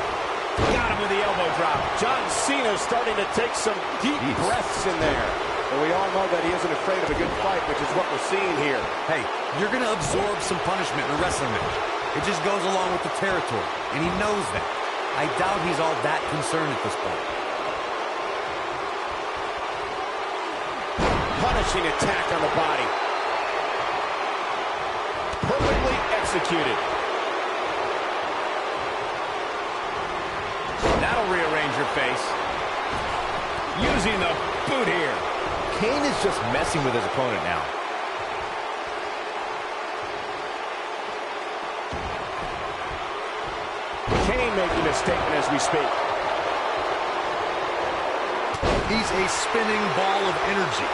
Got him with the elbow drop. John Cena starting to take some deep breaths in there. And we all know that he isn't afraid of a good fight, which is what we're seeing here. Hey, you're going to absorb some punishment in a wrestling match. It just goes along with the territory, and he knows that. I doubt he's all that concerned at this point. Punishing attack on the body. Perfectly executed. That'll rearrange your face. Using the boot here. Kane is just messing with his opponent now. Kane making a statement as we speak. He's a spinning ball of energy.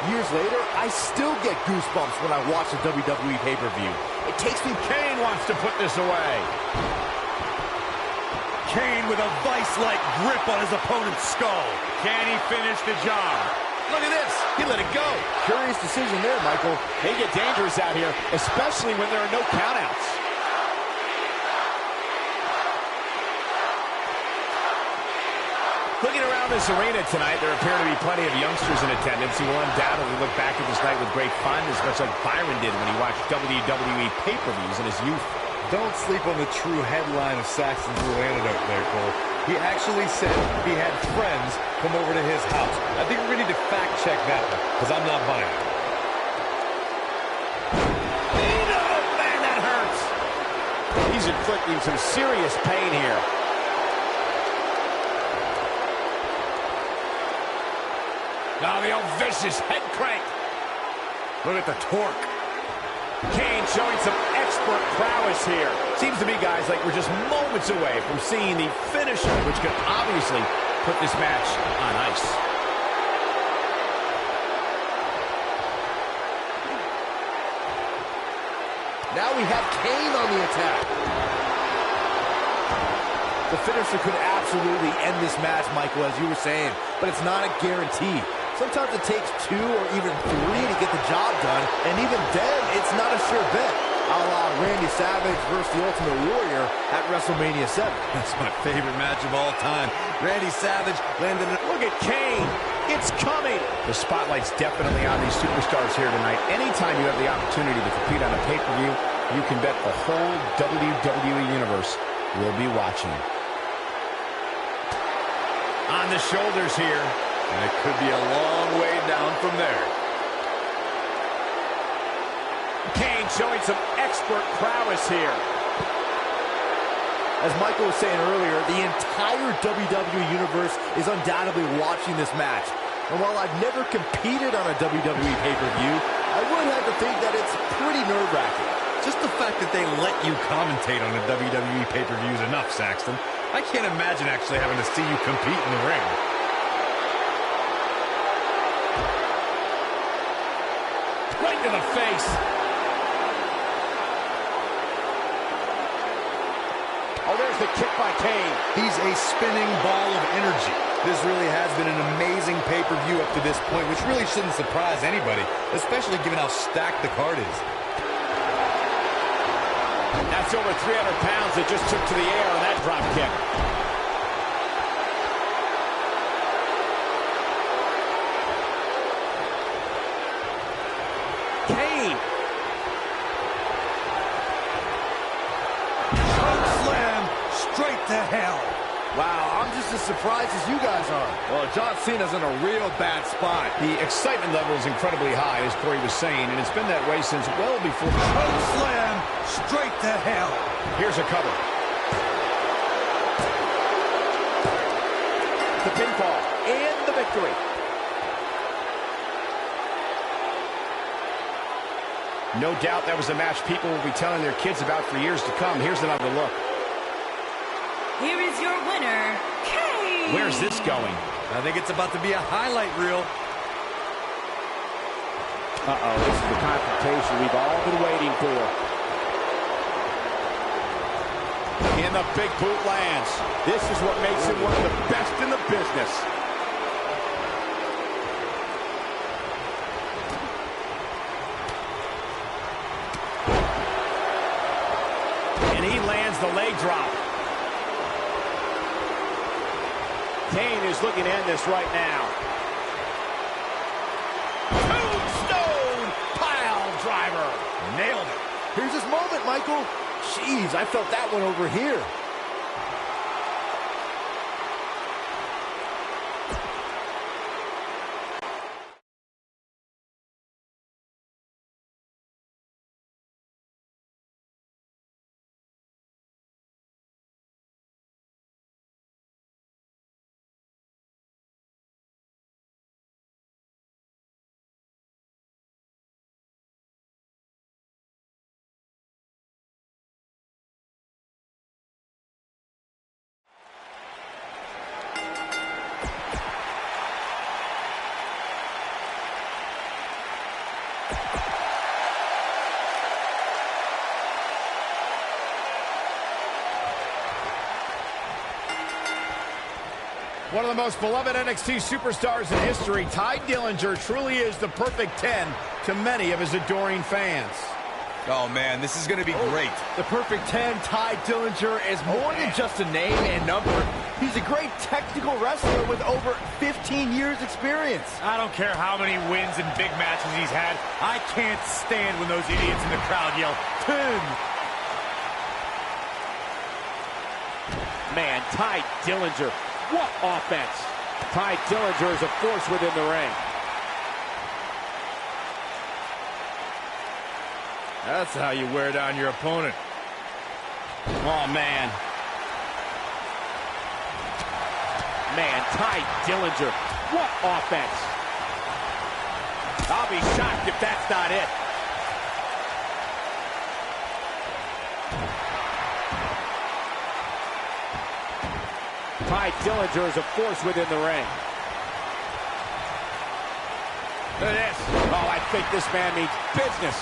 Years later, I still get goosebumps when I watch the WWE pay-per-view. It takes me... Kane wants to put this away. Kane with a vice-like grip on his opponent's skull. Can he finish the job? Look at this. He let it go. Curious decision there, Michael. They get dangerous out here, especially when there are no countouts. Looking around this arena tonight, there appear to be plenty of youngsters in attendance who will undoubtedly look back at this night with great fondness, much like Byron did when he watched WWE pay-per-views in his youth. Don't sleep on the true headline of Saxton's little antidote there, Cole. He actually said he had friends come over to his house. I think we're going to need to fact-check that one, because I'm not buying it. Oh, man, that hurts. He's inflicting some serious pain here. Now the old vicious head crank. Look at the torque. Kane showing some expert prowess here. Seems to me, guys, like we're just moments away from seeing the finisher, which could obviously put this match on ice. Now we have Kane on the attack. The finisher could absolutely end this match, Michael, as you were saying, but it's not a guarantee. Sometimes it takes 2 or even 3 to get the job done, and even then, it's not a sure bet. A la Randy Savage versus the Ultimate Warrior at WrestleMania 7. That's my favorite match of all time. Randy Savage landed in... Look at Kane. It's coming. The spotlight's definitely on these superstars here tonight. Anytime you have the opportunity to compete on a pay-per-view, you can bet the whole WWE Universe will be watching. On the shoulders here. And it could be a long way down from there. Kane showing some expert prowess here. As Michael was saying earlier, the entire WWE Universe is undoubtedly watching this match. And while I've never competed on a WWE pay-per-view, I would have to think that it's pretty nerve-wracking. Just the fact that they let you commentate on the WWE pay-per-view is enough, Saxton. I can't imagine actually having to see you compete in the ring. Right to the face. Oh, there's the kick by Kane. He's a spinning ball of energy. This really has been an amazing pay-per-view up to this point, which really shouldn't surprise anybody, especially given how stacked the card is. That's over 300 pounds that just took to the air on that drop kick. Kane. Choke slam straight to hell. Wow, I'm just as surprised as you guys are. Well, John Cena's in a real bad spot. The excitement level is incredibly high, as Corey was saying, and it's been that way since well before. Choke slam straight to hell. Here's a cover. The pinfall and the victory. No doubt that was a match people will be telling their kids about for years to come. Here's another look. Here is your winner, Kane. Where's this going? I think it's about to be a highlight reel. Uh-oh, this is the confrontation we've all been waiting for. And the big boot lands. This is what makes him one of the best in the business. And he lands the leg drop. Kane is looking to end this right now. Tombstone pile driver. Nailed it. Here's his moment, Michael. Jeez, I felt that one over here. One of the most beloved NXT superstars in history, Ty Dillinger truly is the perfect 10 to many of his adoring fans. Oh, man, this is going to be great. The perfect 10, Ty Dillinger, is more than just a name and number. He's a great technical wrestler with over 15 years experience. I don't care how many wins and big matches he's had. I can't stand when those idiots in the crowd yell, 10. Man, Ty Dillinger, what offense. Ty Dillinger is a force within the ring. That's how you wear down your opponent. Oh, man. Man, Ty Dillinger, what offense. I'll be shocked if that's not it. Ty Dillinger is a force within the ring. Look at this. Oh, I think this man means business.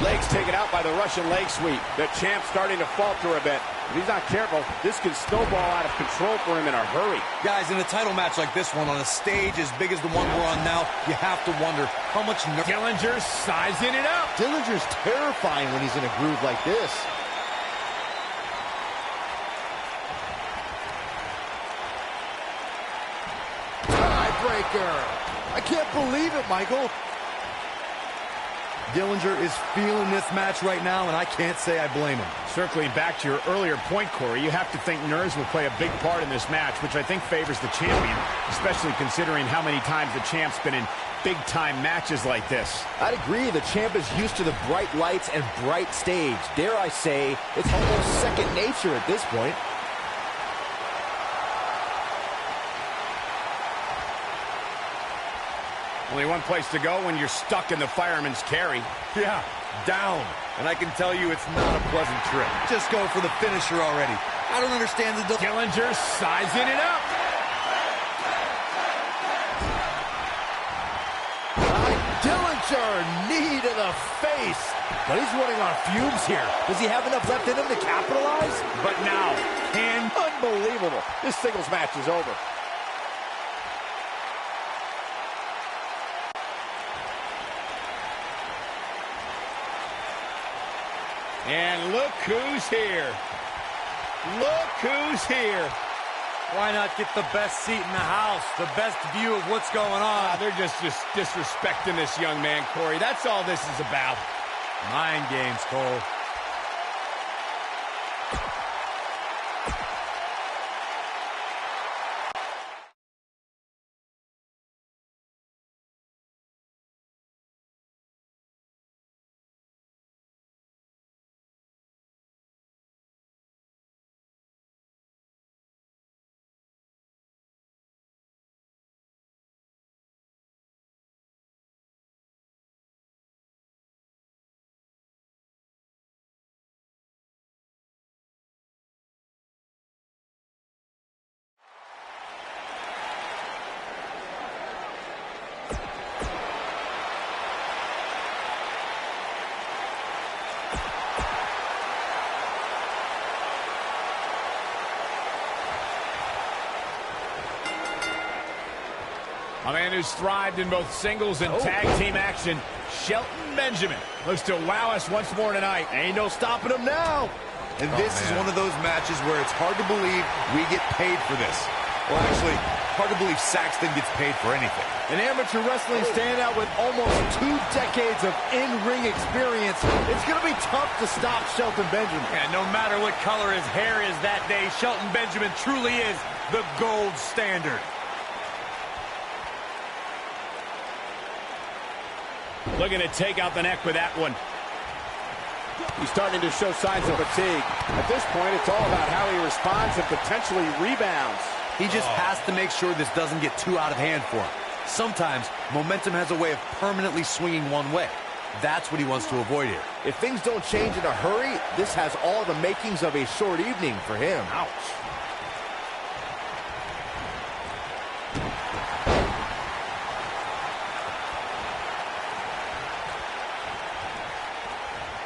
Legs taken out by the Russian leg sweep. The champ's starting to falter a bit. If he's not careful, this can snowball out of control for him in a hurry. Guys, in a title match like this one, on a stage as big as the one we're on now, you have to wonder how much nerve. Dillinger's sizing it up. Dillinger's terrifying when he's in a groove like this. Tiebreaker. I can't believe it, Michael. Dillinger is feeling this match right now, and I can't say I blame him. Circling back to your earlier point, Corey, you have to think nerves will play a big part in this match, which I think favors the champion, especially considering how many times the champ's been in big-time matches like this. I'd agree. The champ is used to the bright lights and bright stage. Dare I say, it's almost second nature at this point. Only one place to go when you're stuck in the fireman's carry. Yeah, down. And I can tell you it's not a pleasant trip. Just go for the finisher already. I don't understand the... Dillinger sizing it up. Dillinger, knee to the face. But he's running on fumes here. Does he have enough left in him to capitalize? But now, unbelievable. This singles match is over. And look who's here. Look who's here. Why not get the best seat in the house, the best view of what's going on? They're just disrespecting this young man, Corey. That's all this is about. Mind games, Cole. A man who's thrived in both singles and tag team action, Shelton Benjamin, looks to wow us once more tonight. Ain't no stopping him now. And this is one of those matches where it's hard to believe we get paid for this. Well, actually, hard to believe Saxton gets paid for anything. An amateur wrestling standout with almost 2 decades of in-ring experience. It's going to be tough to stop Shelton Benjamin. Yeah, no matter what color his hair is that day, Shelton Benjamin truly is the gold standard. Looking to take out the neck with that one. He's starting to show signs of fatigue. At this point, it's all about how he responds and potentially rebounds. He just has to make sure this doesn't get too out of hand for him. Sometimes, momentum has a way of permanently swinging one way. That's what he wants to avoid here. If things don't change in a hurry, this has all the makings of a short evening for him. Ouch.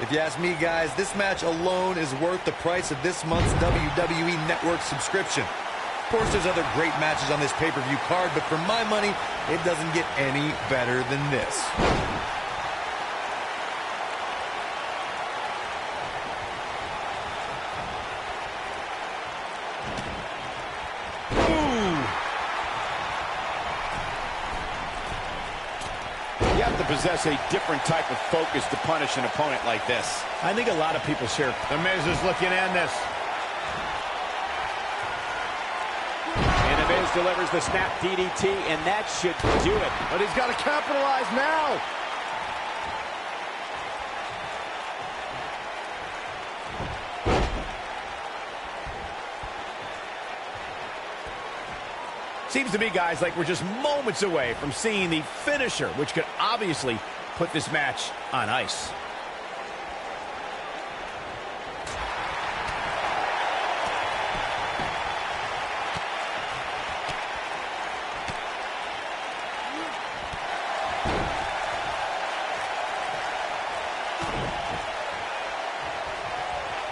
If you ask me, guys, this match alone is worth the price of this month's WWE Network subscription. Of course, there's other great matches on this pay-per-view card, but for my money, it doesn't get any better than this. You have to possess a different type of focus to punish an opponent like this. I think a lot of people share. The Miz is looking to end this. And the Miz delivers the snap DDT, and that should do it. But he's got to capitalize now. Seems to me, guys, like we're just moments away from seeing the finisher, which could obviously put this match on ice.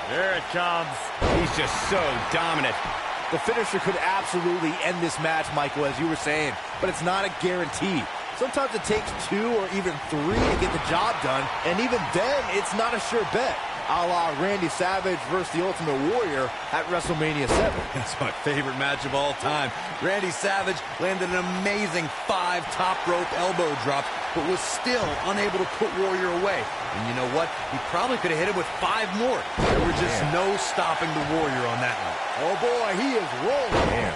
There it comes. He's just so dominant. The finisher could absolutely end this match, Michael, as you were saying, but it's not a guarantee. Sometimes it takes 2 or even 3 to get the job done, and even then, it's not a sure bet. A la Randy Savage versus the Ultimate Warrior at WrestleMania 7. That's my favorite match of all time. Randy Savage landed an amazing 5 top rope elbow drops, but was still unable to put Warrior away. And you know what? He probably could have hit him with 5 more. There were just no stopping the Warrior on that one. Oh boy, he is rolling.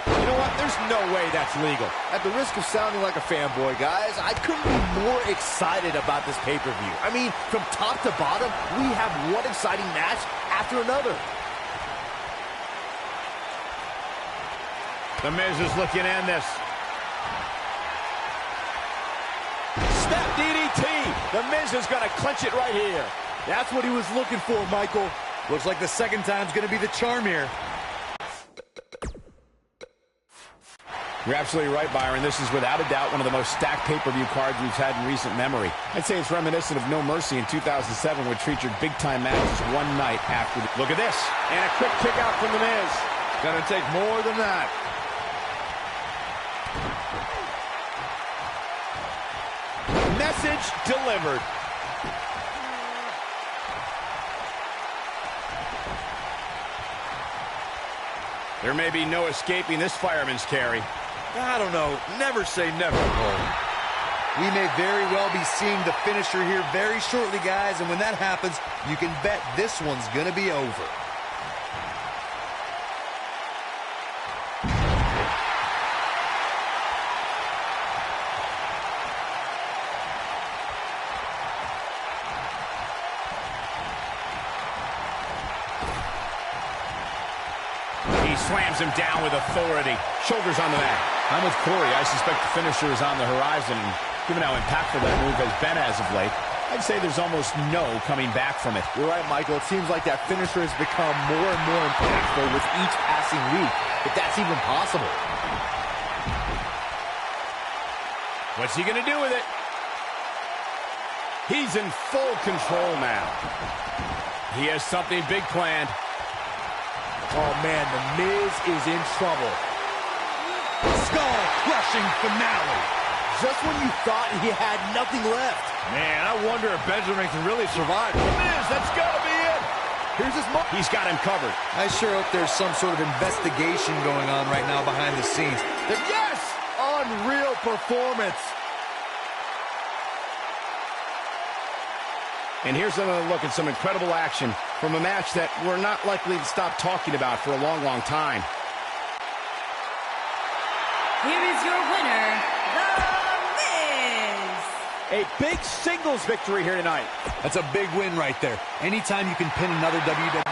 You know what? There's no way that's legal. At the risk of sounding like a fanboy, guys, I couldn't be more excited about this pay-per-view. I mean, from top to bottom, we have one exciting match after another. The Miz is looking to end this. Snap DDT. The Miz is going to clinch it right here. That's what he was looking for, Michael. Looks like the second time's going to be the charm here. You're absolutely right, Byron. This is without a doubt one of the most stacked pay-per-view cards we've had in recent memory. I'd say it's reminiscent of No Mercy in 2007, which featured big-time matches one night after the... Look at this. And a quick kick out from the Miz. Gonna take more than that. Message delivered. There may be no escaping this fireman's carry. I don't know. Never say never, Cole. We may very well be seeing the finisher here very shortly, guys, and when that happens, you can bet this one's going to be over. He slams him down with authority. Shoulders on the mat. I'm with Corey. I suspect the finisher is on the horizon. And given how impactful that move has been as of late, I'd say there's almost no coming back from it. You're right, Michael. It seems like that finisher has become more and more impactful with each passing week, if that's even possible. What's he going to do with it? He's in full control now. He has something big planned. Oh, man, The Miz is in trouble. Skull crushing finale. Just when you thought he had nothing left. Man, I wonder if Benjamin can really survive. Miz, that's got to be it. Here's his mark. He's got him covered. I sure hope there's some sort of investigation going on right now behind the scenes. Yes! Unreal performance. And here's another look at some incredible action from a match that we're not likely to stop talking about for a long, long time. Here is your winner, The Miz. A big singles victory here tonight. That's a big win right there. Anytime you can pin another WWE.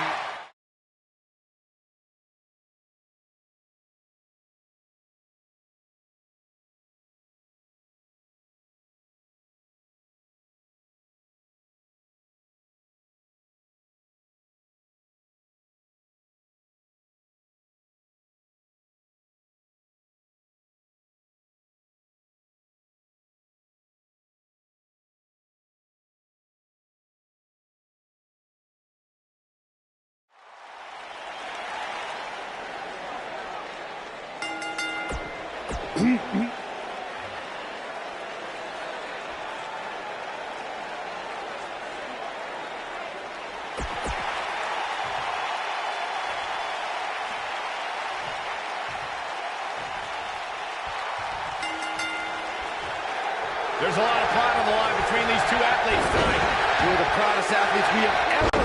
There's a lot of pride on the line between these two athletes tonight. Two of the proudest athletes we have ever